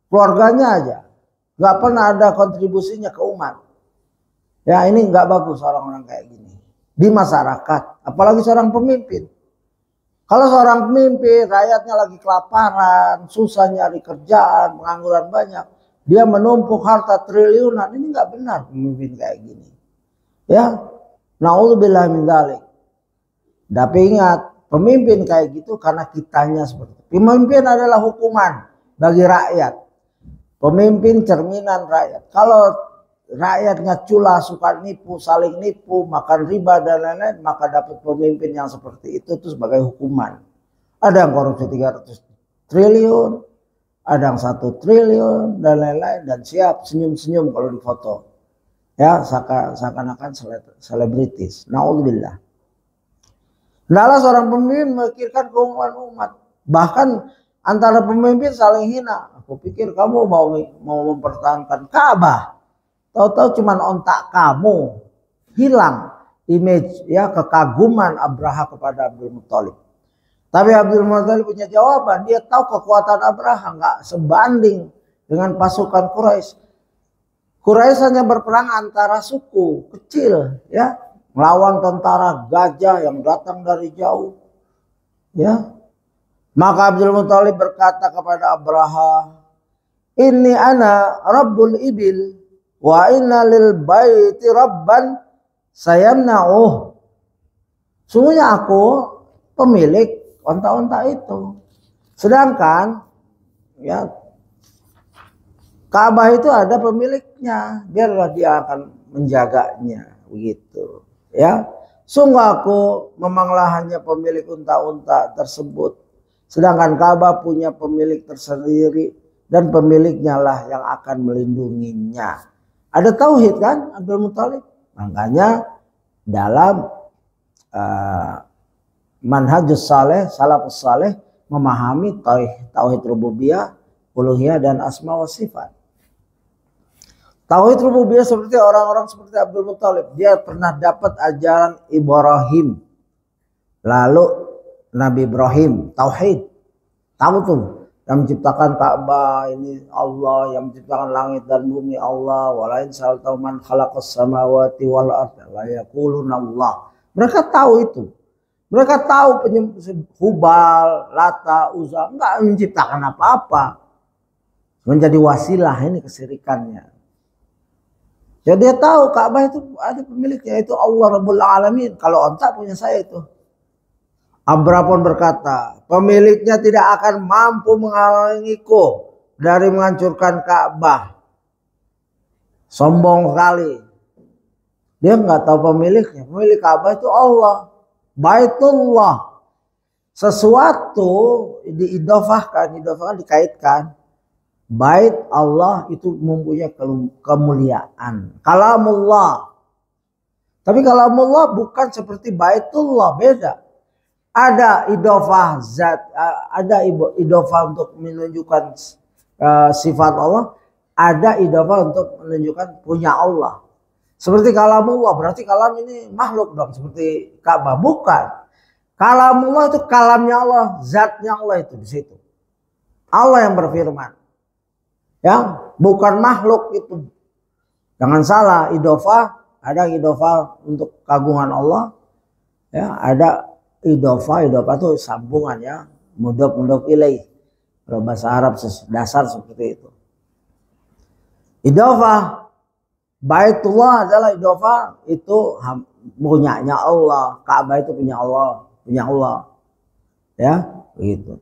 Speaker 1: keluarganya aja. Gak pernah ada kontribusinya ke umat. Ya, ini gak bagus orang-orang kayak gini di masyarakat, apalagi seorang pemimpin. Kalau seorang pemimpin, rakyatnya lagi kelaparan, susah nyari kerjaan, pengangguran banyak, dia menumpuk harta triliunan, ini gak benar pemimpin kayak gini. Ya, naudzubillah min dzalik. Tapi ingat, pemimpin kayak gitu karena kitanya seperti itu. Pemimpin adalah hukuman bagi rakyat. Pemimpin cerminan rakyat. Kalau rakyatnya culah, suka nipu, saling nipu, makan riba dan lain-lain, maka dapat pemimpin yang seperti itu sebagai hukuman. Ada yang korupsi 300 triliun, ada yang 1 triliun dan lain-lain, dan siap senyum-senyum kalau difoto. Ya, seakan-akan selebritis. Naudzubillah. Hendaklah seorang pemimpin memikirkan keumuman umat. Bahkan antara pemimpin saling hina. Aku pikir kamu mau mempertahankan Ka'bah. Tahu-tahu cuman ontak kamu. Hilang image, ya, kekaguman Abraha kepada Abdul Muthalib. Tapi Abdul Muthalib punya jawaban. Dia tahu kekuatan Abraha nggak sebanding dengan pasukan Quraisy. Quraisy hanya berperang antara suku kecil, ya, melawan tentara gajah yang datang dari jauh, ya. Maka Abdul Muthalib berkata kepada Abraha, "Inni ana Rabbul Ibil wa inna lil baiti rabban sayamna'uh." Sungguhnya aku pemilik onta-onta itu. Sedangkan, ya, Ka'bah itu ada pemiliknya, biarlah dia akan menjaganya, begitu. Ya, sungguh aku memanglah hanya pemilik unta-unta tersebut, sedangkan Ka'bah punya pemilik tersendiri dan pemiliknya lah yang akan melindunginya. Ada tauhid kan Abdul Muthalib? Makanya dalam manhajus saleh, salafus saleh memahami tauhid rububiyah, uluhiyah dan asma wa sifat. Tauhid rububiyah seperti orang-orang seperti Abdul Muthalib, dia pernah dapat ajaran Ibrahim. Lalu Nabi Ibrahim tauhid. Tahu tuh, yang menciptakan Ka'bah ini Allah, yang menciptakan langit dan bumi Allah. Walain sa'altau man khalaqas samawati wal arda la yaquluna Allah. Mereka tahu itu. Mereka tahu Hubal, Lata, Uzza enggak menciptakan apa-apa. Menjadi wasilah, ini kesirikannya. Ya, dia tahu Ka'bah itu ada pemiliknya, itu Allah Rabbul Alamin. Kalau onta punya saya itu. Abraha pun berkata, pemiliknya tidak akan mampu menghalangiku dari menghancurkan Ka'bah. Sombong sekali. Dia nggak tahu pemiliknya. Pemilik Ka'bah itu Allah. Baitullah. Sesuatu diidofahkan, dikaitkan. Bait Allah itu mempunyai kemuliaan. Kalamullah. Tapi kalamullah bukan seperti Baitullah, beda. Ada idofah zat, ada idofah untuk menunjukkan sifat Allah, ada idofah untuk menunjukkan punya Allah. Seperti kalamullah, berarti kalam ini makhluk dong, seperti Ka'bah. Bukan. Kalamullah itu kalamnya Allah, zatnya Allah itu di situ. Allah yang berfirman. Ya, bukan makhluk itu. Jangan salah, idofah, ada idofah untuk kagungan Allah. Ya, ada idofah itu sambungan, ya, mudhof ilaih. Kalau bahasa Arab dasar seperti itu. Idofah Baitullah adalah idofah itu punyanya Allah. Ka'bah itu punya Allah, ya, begitu.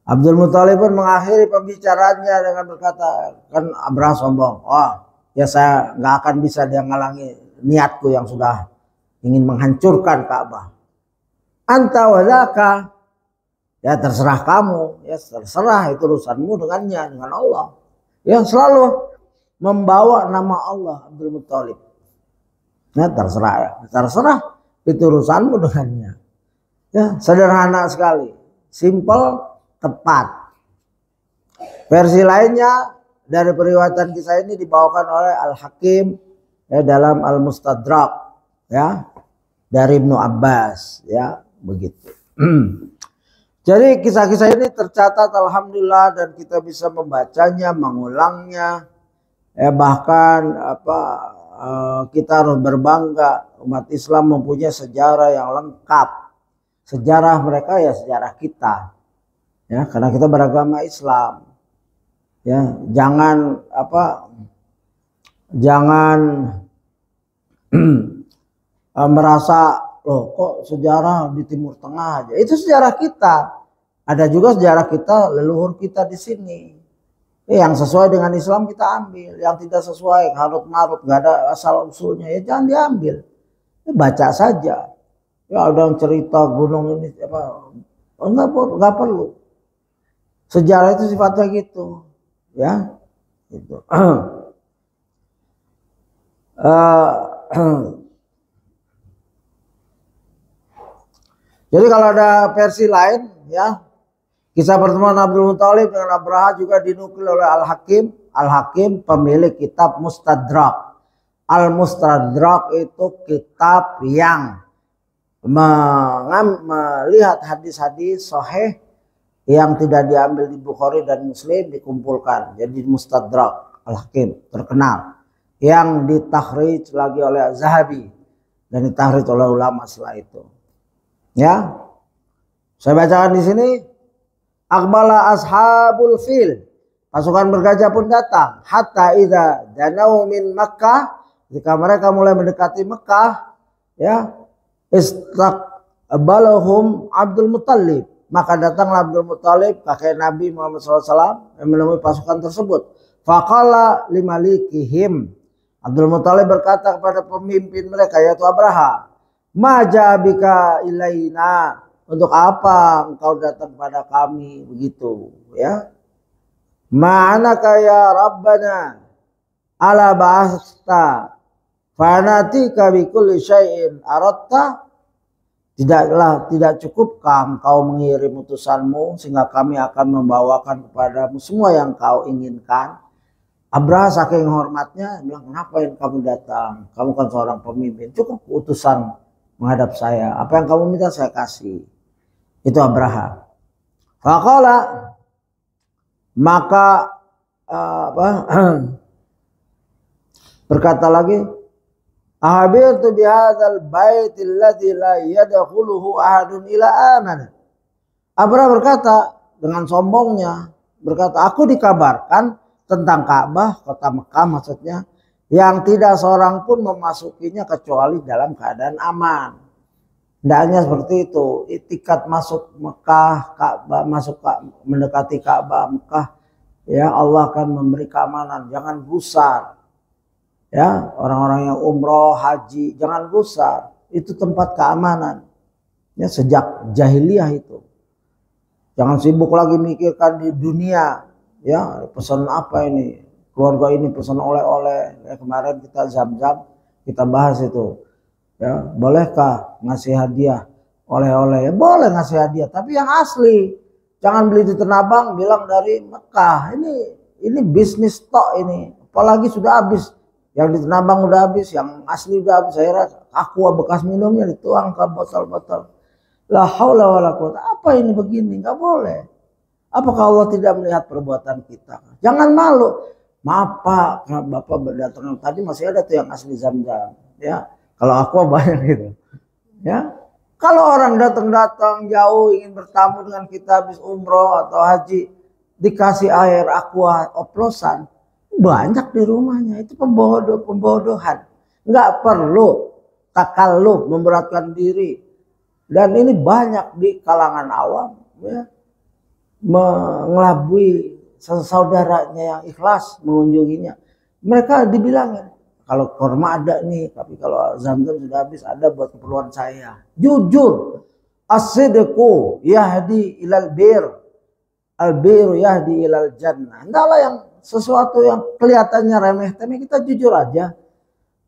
Speaker 1: Abdul Muthalib pun mengakhiri pembicaraannya dengan berkata, kan Abraha sombong, wah, ya saya nggak akan bisa dia ngalangi niatku yang sudah ingin menghancurkan Ka'bah. Anta walaka, ya terserah kamu, ya terserah, itu urusanmu dengannya, dengan Allah. Ya, selalu membawa nama Allah Abdul Muthalib. Ya, terserah itu urusanmu dengannya. Ya, sederhana sekali, simple, tepat. Versi lainnya dari periwayatan kisah ini dibawakan oleh Al-Hakim, ya, dalam Al-Mustadrak, ya, dari Ibnu Abbas, ya, begitu. Jadi kisah-kisah ini tercatat alhamdulillah, dan kita bisa membacanya, mengulangnya, ya, bahkan kita harus berbangga umat Islam mempunyai sejarah yang lengkap. Sejarah mereka ya sejarah kita. Ya, karena kita beragama Islam. Ya, jangan merasa loh kok sejarah di Timur Tengah aja. Itu sejarah kita. Ada juga sejarah kita, leluhur kita di sini. Yang sesuai dengan Islam kita ambil, yang tidak sesuai harut marut, nggak ada asal usulnya, ya jangan diambil. Ya, baca saja. Ya, ada yang cerita gunung ini enggak perlu. Sejarah itu sifatnya gitu, ya. Gitu. Jadi kalau ada versi lain, ya, kisah pertemuan Abdul Muthalib dengan Abraha juga dinukil oleh Al-Hakim. Al-Hakim pemilik kitab Mustadrak. Al-Mustadrak itu kitab yang melihat hadis-hadis sahih yang tidak diambil di Bukhari dan Muslim dikumpulkan. Jadi Mustadrak Al-Hakim terkenal. Yang ditakhrij lagi oleh Az-Zahabi dan ditakhrij oleh ulama setelah itu. Ya, saya bacakan di sini. Aqbala ashabul fil, pasukan bergajah pun datang. Hatta idza danau min Makkah, ketika mereka mulai mendekati Mekah, ya, istaqbalahum Abdul Muthalib, maka datanglah Abdul Muthalib kakek Nabi Muhammad SAW yang menemui pasukan tersebut. Faqala limalikihim, Abdul Muthalib berkata kepada pemimpin mereka yaitu Abraha, majabika ilaina, untuk apa engkau datang pada kami begitu, ya. Ma'ana kaya Rabbana ala ba'asta fanatika bikulli syai'in aratta, tidak cukupkah engkau mengirim utusanmu sehingga kami akan membawakan kepadamu semua yang kau inginkan. Abraha saking hormatnya bilang, kenapa yang kamu datang, kamu kan seorang pemimpin, cukup utusan menghadap saya, apa yang kamu minta saya kasih. Itu Abraha. Faqala, maka berkata lagi, ahabirtu bihadzal baitil ladzi la yadkhuluhu ahadun ila aman. Abraha berkata dengan sombongnya, berkata, aku dikabarkan tentang Ka'bah, kota Mekah maksudnya, yang tidak seorang pun memasukinya kecuali dalam keadaan aman. Tidak hanya seperti itu, itikat masuk Mekah, Ka'bah, mendekati Ka'bah Mekah, ya, Allah akan memberi keamanan, jangan gusar. Ya, orang-orang yang umroh, haji, jangan gusar. Itu tempat keamanan. Ya, sejak jahiliyah itu. Jangan sibuk lagi mikirkan di dunia, ya, pesan apa ini? Keluarga ini pesan oleh-oleh. Ya, kemarin kita Zam-Zam kita bahas itu. Ya, bolehkah ngasih hadiah oleh-oleh? Ya, boleh ngasih hadiah, tapi yang asli. Jangan beli di Tanah Abang bilang dari Mekah. Ini bisnis tok ini. Apalagi sudah habis. Yang di Tanah Abang udah habis, yang asli udah habis. Saya aqua bekas minumnya dituang ke botol-botol. La haula wala quwata. Apa ini begini? Enggak boleh. Apakah Allah tidak melihat perbuatan kita? Jangan malu. Maaf Pak, Bapak berdatang tadi masih ada tuh yang asli Zam-Zam. Ya, kalau aku banyak gitu. Ya, kalau orang datang jauh ingin bertamu dengan kita habis umroh atau haji, dikasih air aqua oplosan, banyak di rumahnya. Itu pembodohan. Nggak perlu takalluf, memberatkan diri. Dan ini banyak di kalangan awam, ya, mengelabui saudaranya yang ikhlas mengunjunginya. Mereka dibilangin, kalau korma ada nih, tapi kalau Zam-Zam sudah habis, ada buat keperluan saya. Jujur, as-sidqu yahdi ilal bir, al-biru yahdi ilal jannah. Hendaklah yang sesuatu yang kelihatannya remeh-temeh, kita jujur aja.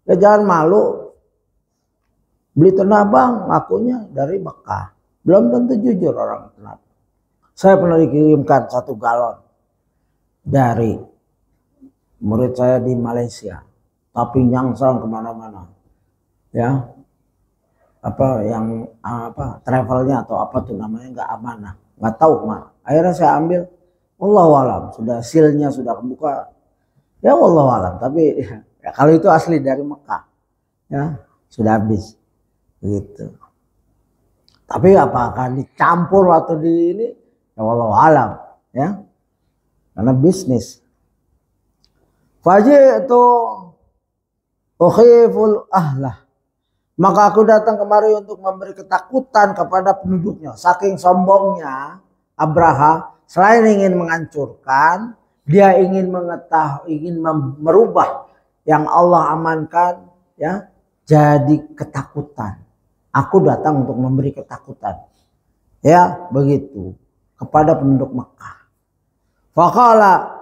Speaker 1: Ya, jangan malu. Beli Tanah Abang, ngakunya dari Mekah. Belum tentu jujur orang Tanah Abang. Saya pernah dikirimkan 1 galon dari murid saya di Malaysia, tapi nyangsang kemana-mana, ya, travelnya atau apa tuh namanya nggak amanah, nggak tahu mana. Akhirnya saya ambil, wallahu alam, sudah sealnya sudah kebuka, ya wallahu alam. Tapi ya, kalau itu asli dari Mekah, ya sudah habis, gitu. Tapi apakah dicampur atau di ini, ya wallahu alam, ya. Karena bisnis. Faji'tu ukhiful ahlah. Maka aku datang kemari untuk memberi ketakutan kepada penduduknya. Saking sombongnya Abraha, selain ingin menghancurkan, dia ingin mengetahui, ingin merubah yang Allah amankan, ya, jadi ketakutan. Aku datang untuk memberi ketakutan. Ya, begitu kepada penduduk Mekah. Faqala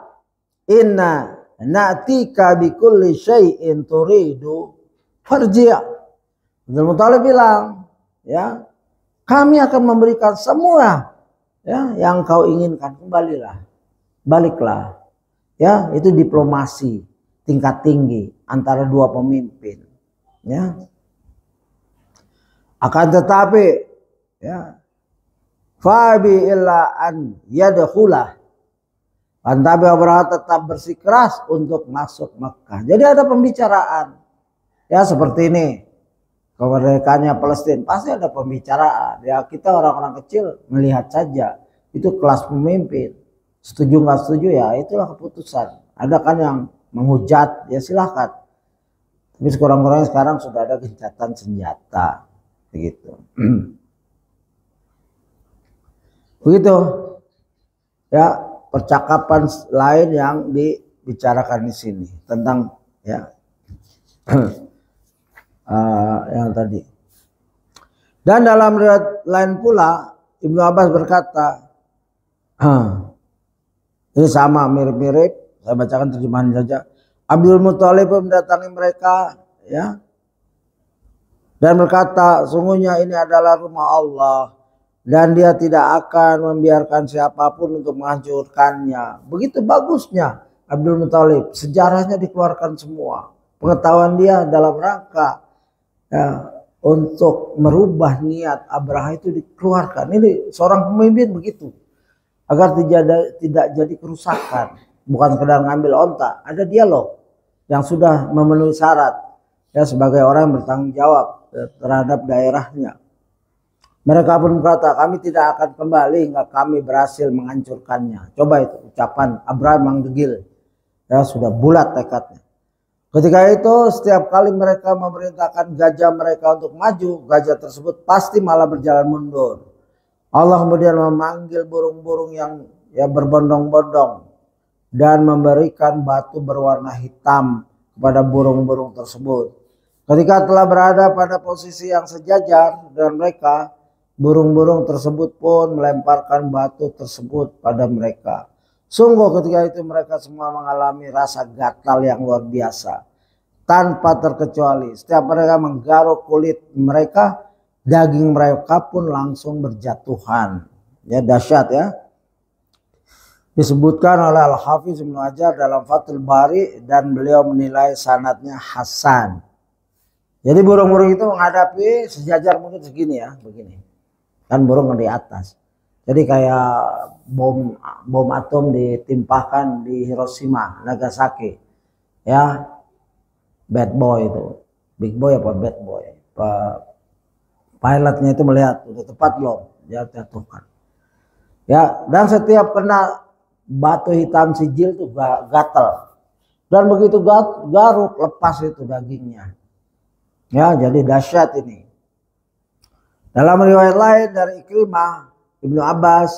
Speaker 1: inna na'tika bikulli syai'in turidu farji'. Abdul Muthalib bilang, ya, kami akan memberikan semua ya yang kau inginkan, kembalilah, baliklah. Ya, itu diplomasi tingkat tinggi antara dua pemimpin. Ya. Akan tetapi ya, fabi illa an yadkhulah. Tapi Abraha tetap bersikeras untuk masuk Mekah. Jadi ada pembicaraan. Ya seperti ini. Kemerdekaannya Palestina pasti ada pembicaraan. Ya kita orang-orang kecil melihat saja. Itu kelas pemimpin. Setuju nggak setuju ya itulah keputusan. Ada kan yang menghujat ya silahkan. Tapi sekurang-kurangnya sekarang sudah ada gencatan senjata. Begitu. Begitu. Ya percakapan lain yang dibicarakan di sini tentang ya yang tadi. Dan dalam riwayat lain pula Ibnu Abbas berkata, ini sama mirip-mirip, saya bacakan terjemahan saja. Abdul Muthalib mendatangi mereka, ya, dan berkata, sungguhnya ini adalah rumah Allah dan dia tidak akan membiarkan siapapun untuk menghancurkannya. Begitu bagusnya Abdul Muthalib, sejarahnya dikeluarkan semua. Pengetahuan dia dalam rangka ya, untuk merubah niat Abraha itu dikeluarkan. Ini seorang pemimpin begitu. Agar tidak jadi kerusakan. Bukan sekedar ngambil onta. Ada dialog yang sudah memenuhi syarat. Ya, sebagai orang yang bertanggung jawab terhadap daerahnya. Mereka pun berkata, kami tidak akan kembali hingga kami berhasil menghancurkannya. Coba itu ucapan Abraham yang degil. Ya, sudah bulat tekadnya. Ketika itu setiap kali mereka memerintahkan gajah mereka untuk maju, gajah tersebut pasti malah berjalan mundur. Allah kemudian memanggil burung-burung yang ya berbondong-bondong dan memberikan batu berwarna hitam kepada burung-burung tersebut. Ketika telah berada pada posisi yang sejajar dengan mereka, burung-burung tersebut pun melemparkan batu tersebut pada mereka. Sungguh ketika itu mereka semua mengalami rasa gatal yang luar biasa. Tanpa terkecuali setiap mereka menggaruk kulit mereka, daging mereka pun langsung berjatuhan. Ya dahsyat ya. Disebutkan oleh Al-Hafiz Ibnu Hajar dalam Fathul Bari dan beliau menilai sanadnya hasan. Jadi burung-burung itu menghadapi sejajar mungkin segini ya, begini. Kan burung di atas. Jadi kayak bom atom ditimpahkan di Hiroshima, Nagasaki. Ya, bad boy itu, big boy apa bad boy? Pilotnya itu melihat udah tepat belum, dia jatuhkan. Ya, dan setiap kena batu hitam sijil tuh gatal. Dan begitu garuk lepas itu dagingnya. Ya, jadi dahsyat ini. Dalam riwayat lain dari Ikrimah Ibnu Abbas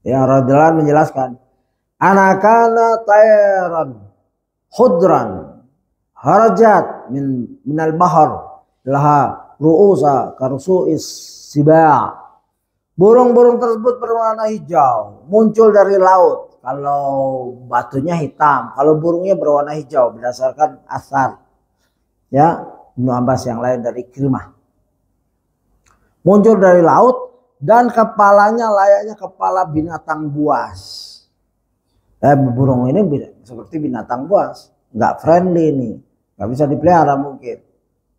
Speaker 1: yang radhiyallahu anhu menjelaskan, anakana tayran khudran harajat minal bahar laha ru'usa karsu'is siba'. Burung-burung tersebut berwarna hijau, muncul dari laut. Kalau batunya hitam, kalau burungnya berwarna hijau berdasarkan asar ya Ibnu Abbas yang lain dari Ikrimah. Muncul dari laut dan kepalanya layaknya kepala binatang buas. Burung ini seperti binatang buas, nggak friendly nih, nggak bisa dipelihara mungkin.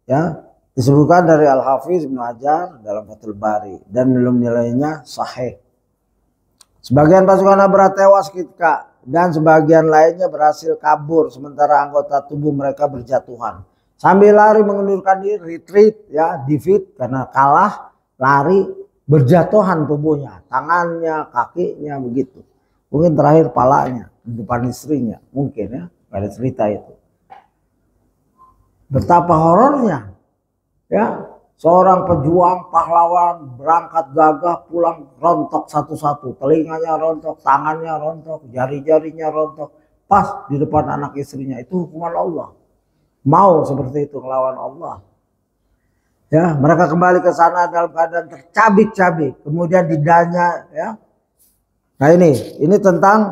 Speaker 1: Ya, disebutkan dari Al-Hafiz Ibnu Hajar dalam Fathul Bari dan belum nilainya sahih. Sebagian pasukan Abraha tewas ketika dan sebagian lainnya berhasil kabur sementara anggota tubuh mereka berjatuhan. Sambil lari mengendurkan diri, retreat ya, defeat karena kalah, lari berjatuhan tubuhnya, tangannya, kakinya begitu. Mungkin terakhir palanya di depan istrinya, mungkin ya, ada cerita itu. Betapa horornya. Ya, seorang pejuang pahlawan berangkat gagah pulang rontok satu-satu, telinganya rontok, tangannya rontok, jari-jarinya rontok, pas di depan anak istrinya. Itu hukuman Allah. Mau seperti itu melawan Allah. Ya, mereka kembali ke sana dalam keadaan tercabik-cabik, kemudian didanya ya Nah ini tentang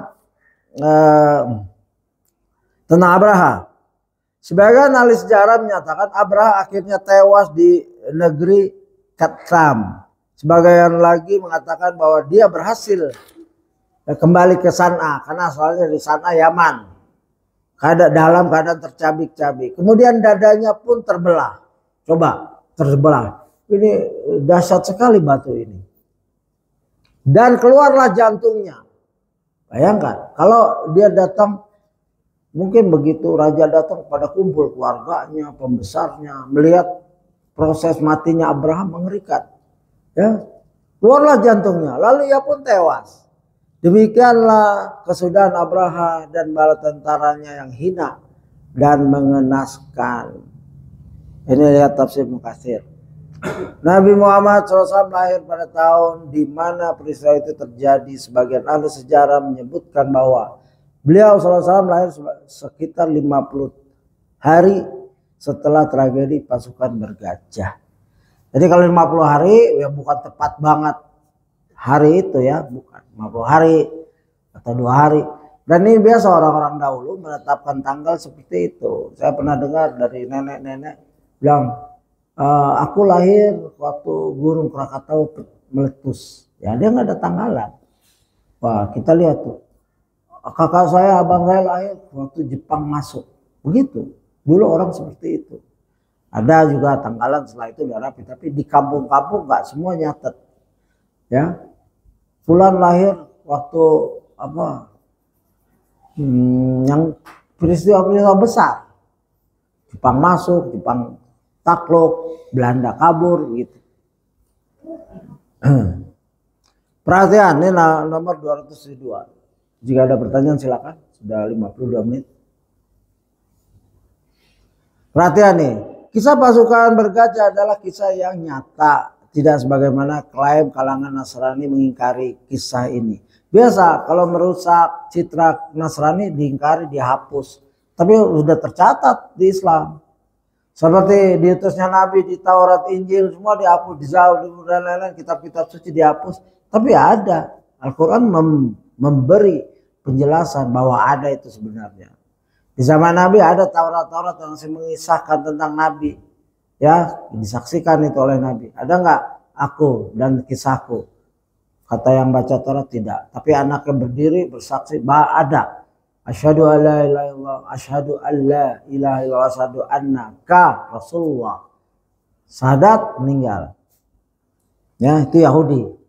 Speaker 1: Abraha. Sebagian ahli sejarah menyatakan Abraha akhirnya tewas di negeri Katam. Sebagian lagi mengatakan bahwa dia berhasil kembali ke San'a karena asalnya dari San'a, Yaman. Dalam keadaan tercabik-cabik. Kemudian dadanya pun terbelah. Coba terbelah. Ini dahsyat sekali batu ini. Dan keluarlah jantungnya. Bayangkan kalau dia datang, mungkin begitu raja datang pada kumpul keluarganya, pembesarnya, melihat proses matinya Abraham mengerikan. Ya, keluarlah jantungnya, lalu ia pun tewas. Demikianlah kesudahan Abraha dan bala tentaranya yang hina dan mengenaskan. Ini lihat tafsir Mukatsir. Nabi Muhammad SAW lahir pada tahun di mana peristiwa itu terjadi. Sebagian ahli sejarah menyebutkan bahwa beliau SAW lahir sekitar 50 hari setelah tragedi pasukan bergajah. Jadi kalau 50 hari ya bukan tepat banget hari itu ya, bukan 50 hari atau 2 hari. Dan ini biasa orang-orang dahulu menetapkan tanggal seperti itu. Saya pernah dengar dari nenek-nenek bilang, aku lahir waktu burung Krakatau meletus. Ya dia nggak ada tanggalan. Wah kita lihat tuh, kakak saya, abang saya lahir waktu Jepang masuk. Begitu. Dulu orang seperti itu. Ada juga tanggalan setelah itu udah rapi, tapi di kampung-kampung nggak semua nyatet. Ya, Fulan lahir waktu apa? Yang peristiwa-peristiwa besar. Jepang masuk, Jepang takluk, Belanda kabur, gitu. Perhatian, ini nomor 202. Jika ada pertanyaan silakan. Sudah 52 menit. Perhatian nih. Kisah pasukan bergajah adalah kisah yang nyata. Tidak sebagaimana klaim kalangan Nasrani mengingkari kisah ini. Biasa kalau merusak citra Nasrani diingkari, dihapus. Tapi sudah tercatat di Islam. Seperti diutusnya Nabi di Taurat, Injil, semua dihapus. Di Zabur dan lain-lain, kitab-kitab suci dihapus. Tapi ada. Al-Quran memberi penjelasan bahwa ada itu sebenarnya. Di zaman Nabi ada Taurat-Taurat yang mengisahkan tentang Nabi. Ya, disaksikan itu oleh Nabi. Ada nggak aku dan kisahku? Kata yang baca Taurat tidak. Tapi anaknya berdiri bersaksi bahwa ada. Asyhadu an la ilaha illallah, asyhadu an la ilaha illallah, asyhadu annaka Rasulullah. Syahadat meninggal. Ya, itu Yahudi.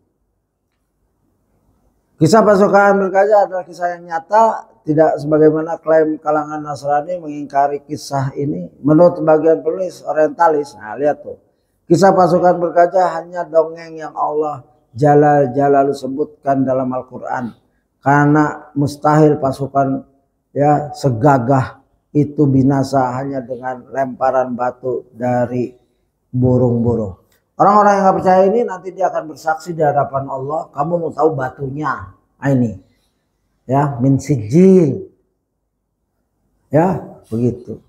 Speaker 1: Kisah pasukan bergajah adalah kisah yang nyata, tidak sebagaimana klaim kalangan Nasrani mengingkari kisah ini. Menurut bagian penulis orientalis, nah lihat tuh, kisah pasukan bergajah hanya dongeng yang Allah Jalalu sebutkan dalam Al-Quran. Karena mustahil pasukan ya segagah itu binasa hanya dengan lemparan batu dari burung-burung. Orang-orang yang nggak percaya ini nanti dia akan bersaksi di hadapan Allah. Kamu mau tahu batunya? Nah, ini ya min sijil. Ya begitu.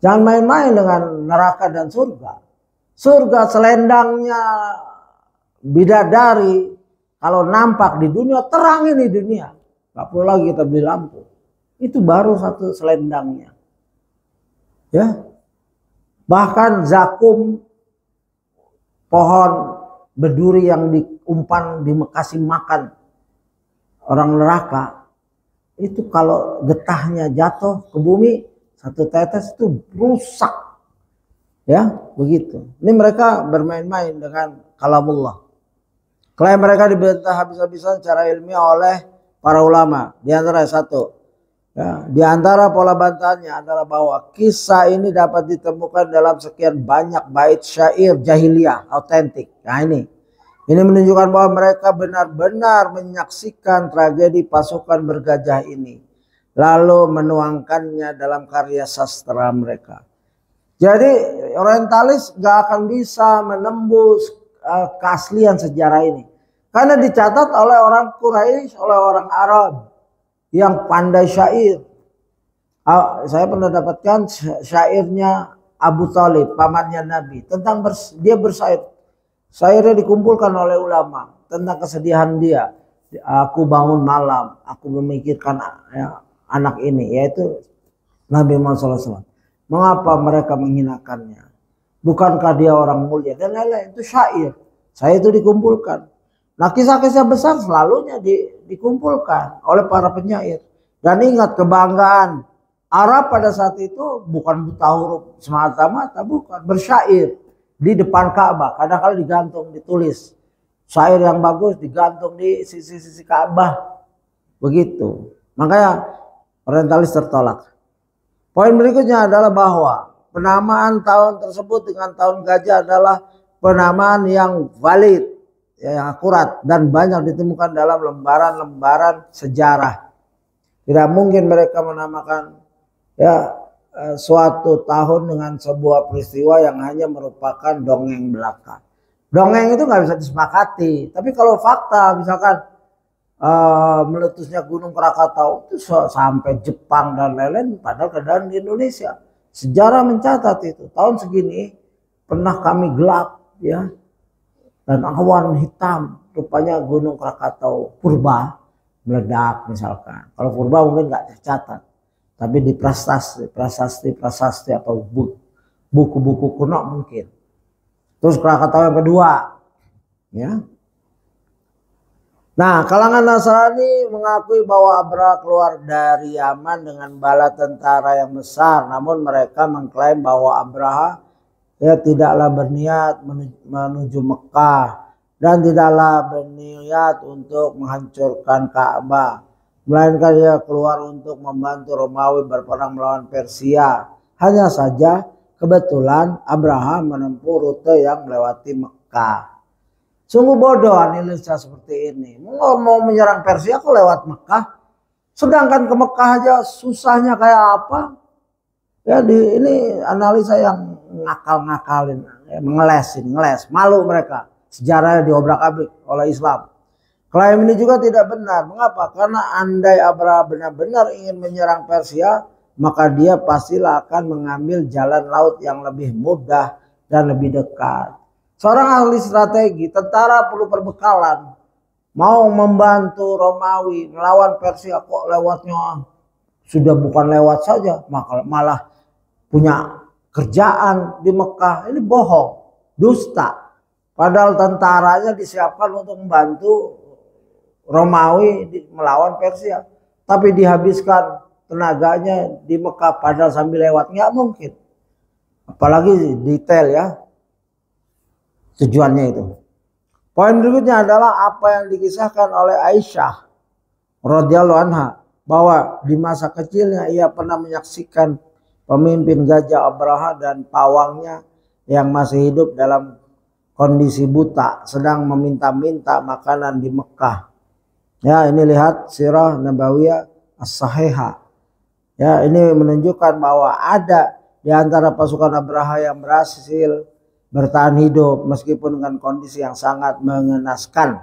Speaker 1: Jangan main-main dengan neraka dan surga. Surga selendangnya bidadari. Kalau nampak di dunia, terang ini dunia. Gak perlu lagi kita beli lampu. Itu baru satu selendangnya. Ya. Bahkan zakum, pohon berduri yang diumpan, dikasih makan orang neraka. Itu kalau getahnya jatuh ke bumi, satu tetes itu rusak. Ya, begitu. Ini mereka bermain-main dengan kalamullah. Klaim mereka dibantah habis-habisan secara ilmiah oleh para ulama. Di antara satu, ya, di antara pola bantahannya adalah bahwa kisah ini dapat ditemukan dalam sekian banyak bait syair jahiliyah autentik. Nah ini menunjukkan bahwa mereka benar-benar menyaksikan tragedi pasukan bergajah ini, lalu menuangkannya dalam karya sastra mereka. Jadi orientalis gak akan bisa menembus keaslian sejarah ini. Karena dicatat oleh orang Quraisy, oleh orang Arab yang pandai syair. Saya pernah dapatkan syairnya Abu Thalib, pamannya Nabi, tentang dia bersair. Syairnya dikumpulkan oleh ulama tentang kesedihan dia. aku bangun malam, aku memikirkan ya, anak ini, yaitu Nabi Muhammad SAW. Mengapa mereka menghinakannya? Bukankah dia orang mulia dan lain-lain? Itu syair. Saya itu dikumpulkan. Nah, kisah-kisah besar selalunya dikumpulkan oleh para penyair. Dan ingat, kebanggaan Arab pada saat itu bukan buta huruf semata-mata, bukan, bersyair di depan Ka'bah. Kadang-kadang digantung, ditulis. Syair yang bagus digantung di sisi-sisi Ka'bah. Begitu. Makanya orientalis tertolak. Poin berikutnya adalah bahwa penamaan tahun tersebut dengan tahun gajah adalah penamaan yang valid, yang akurat dan banyak ditemukan dalam lembaran-lembaran sejarah. Tidak mungkin mereka menamakan ya suatu tahun dengan sebuah peristiwa yang hanya merupakan dongeng belaka. Dongeng itu nggak bisa disepakati. Tapi kalau fakta, misalkan meletusnya Gunung Krakatau itu sampai Jepang dan lain-lain, padahal keadaan di Indonesia. Sejarah mencatat itu tahun segini pernah kami gelap ya, dan awan hitam, rupanya Gunung Krakatau purba meledak misalkan. Kalau purba mungkin nggak tercatat, tapi di prasasti atau buku-buku kuno mungkin. Terus Krakatau yang kedua, ya. Nah, kalangan Nasrani mengakui bahwa Abraha keluar dari Yaman dengan bala tentara yang besar, namun mereka mengklaim bahwa Abraha ya tidaklah berniat menuju Mekah dan tidaklah berniat untuk menghancurkan Ka'bah, melainkan dia keluar untuk membantu Romawi berperang melawan Persia. Hanya saja kebetulan Abraha menempuh rute yang melewati Mekah. Sungguh bodoh analisa seperti ini. Mau menyerang Persia kok lewat Mekah? Sedangkan ke Mekah aja susahnya kayak apa? Ya ini analisa yang ngakal-ngakalin, ya, ngeles. Malu mereka. Sejarahnya diobrak-abrik oleh Islam. Klaim ini juga tidak benar. Mengapa? Karena andai Abraha benar-benar ingin menyerang Persia, maka dia pastilah akan mengambil jalan laut yang lebih mudah dan lebih dekat. Seorang ahli strategi, tentara perlu perbekalan. Mau membantu Romawi melawan Persia kok lewatnya sudah bukan lewat saja, malah punya kerjaan di Mekah. Ini bohong, dusta. Padahal tentaranya disiapkan untuk membantu Romawi melawan Persia. Tapi dihabiskan tenaganya di Mekah padahal sambil lewat. Nggak mungkin. Apalagi detail ya. Tujuannya itu. Poin berikutnya adalah apa yang dikisahkan oleh Aisyah radhiyallahu anha, bahwa di masa kecilnya ia pernah menyaksikan pemimpin gajah Abraha dan pawangnya yang masih hidup dalam kondisi buta sedang meminta-minta makanan di Mekah. Ya, ini lihat Sirah Nabawiyah As-Sahihah. Ya, ini menunjukkan bahwa ada di antara pasukan Abraha yang berhasil bertahan hidup meskipun dengan kondisi yang sangat mengenaskan.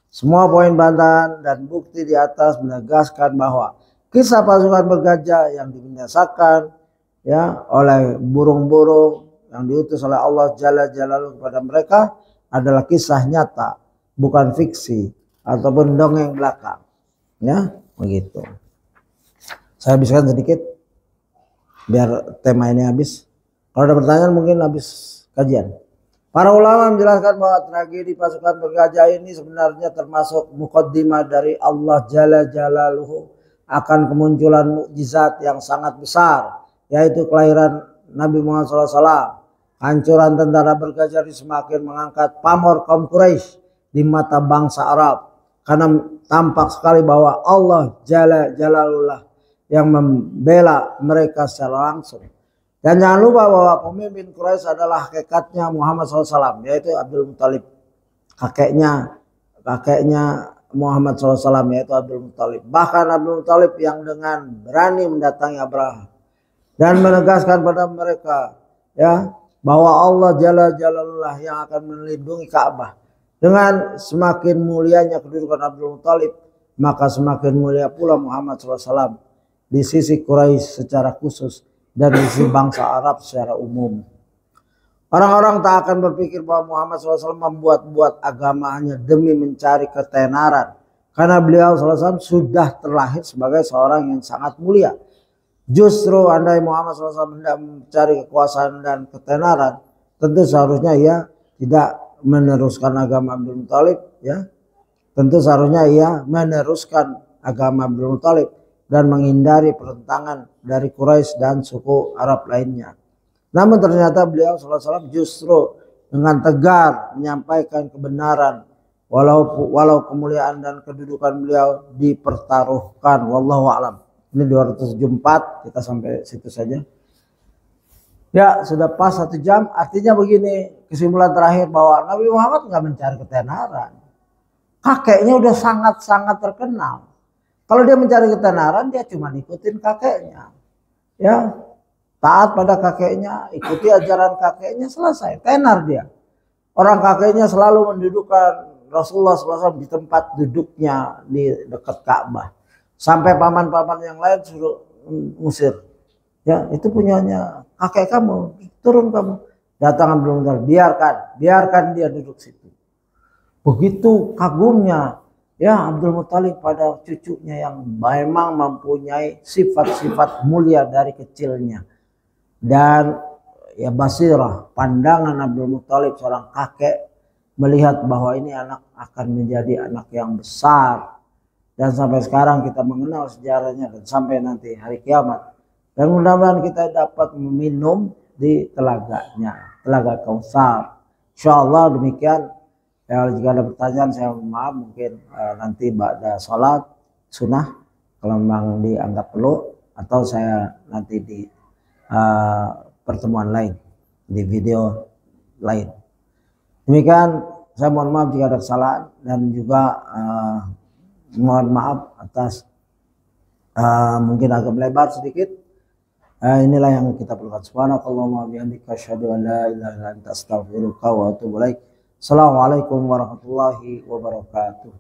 Speaker 1: Semua poin bantahan dan bukti di atas menegaskan bahwa kisah pasukan bergajah yang dibinasakan ya oleh burung-burung yang diutus oleh Allah Jalla Jalaluhu kepada mereka adalah kisah nyata, bukan fiksi ataupun dongeng belaka. Ya, begitu. Saya habiskan sedikit biar tema ini habis. Kalau ada pertanyaan mungkin habis kajian. Para ulama menjelaskan bahwa tragedi pasukan bergajah ini sebenarnya termasuk mukaddimah dari Allah Jalla Jalaluhu akan kemunculan mukjizat yang sangat besar, yaitu kelahiran Nabi Muhammad SAW. Hancuran tentara bergajah ini semakin mengangkat pamor kaum Quraisy di mata bangsa Arab, karena tampak sekali bahwa Allah Jalla Jalaluhu yang membela mereka secara langsung. Dan jangan lupa bahwa pemimpin Quraisy adalah hakikatnya Muhammad SAW, yaitu Abdul Muthalib. Kakeknya Muhammad SAW, yaitu Abdul Muthalib. Bahkan Abdul Muthalib yang dengan berani mendatangi Abraha dan menegaskan pada mereka ya bahwa Allah Jalla Jalaluhu yang akan melindungi Ka'bah. Dengan semakin mulianya kedudukan Abdul Muthalib, maka semakin mulia pula Muhammad SAW di sisi Quraisy secara khusus dan di sisi bangsa Arab secara umum. Orang-orang tak akan berpikir bahwa Muhammad SAW membuat-buat agamanya demi mencari ketenaran karena beliau SAW sudah terlahir sebagai seorang yang sangat mulia. Justru andai Muhammad SAW hendak mencari kekuasaan dan ketenaran, tentu seharusnya ia tidak meneruskan agama Abdul Muthalib, ya. Tentu seharusnya ia meneruskan agama Abdul Muthalib dan menghindari pertentangan dari Quraisy dan suku Arab lainnya. Namun ternyata beliau SAW justru dengan tegar menyampaikan kebenaran, walau kemuliaan dan kedudukan beliau dipertaruhkan. Wallahu a'lam. Ini 274, kita sampai situ saja. Ya, sudah pas 1 jam. Artinya begini, kesimpulan terakhir bahwa Nabi Muhammad nggak mencari ketenaran. Kakeknya udah sangat-sangat terkenal. Kalau dia mencari ketenaran, dia cuma ikutin kakeknya. Ya, taat pada kakeknya, ikuti ajaran kakeknya, selesai. Tenar dia. Orang kakeknya selalu mendudukkan Rasulullah SAW di tempat duduknya di dekat Ka'bah. Sampai paman-paman yang lain suruh ngusir. Ya, itu punyanya kakek kamu, turun kamu. Datang Abdul Muthalib, biarkan dia duduk situ. Begitu kagumnya ya Abdul Muthalib pada cucunya yang memang mempunyai sifat-sifat mulia dari kecilnya. Dan ya basirah, pandangan Abdul Muthalib seorang kakek melihat bahwa ini anak akan menjadi anak yang besar. Dan sampai sekarang kita mengenal sejarahnya dan sampai nanti hari kiamat. Dan mudah-mudahan kita dapat meminum di telaganya, telaga Kautsar. Insyaallah demikian. Ya, jika ada pertanyaan saya mohon maaf, mungkin nanti ba'da sholat sunnah kalau memang dianggap perlu, atau saya nanti di pertemuan lain, di video lain. Demikian, saya mohon maaf jika ada kesalahan dan juga mohon maaf atas mungkin agak melebar sedikit. Inilah yang kita perlukan. Subhanakallahumma wa bihamdika asyhadu an la ilaha illa anta astaghfiruka wa atubu ilaik. Assalamualaikum warahmatullahi wabarakatuh.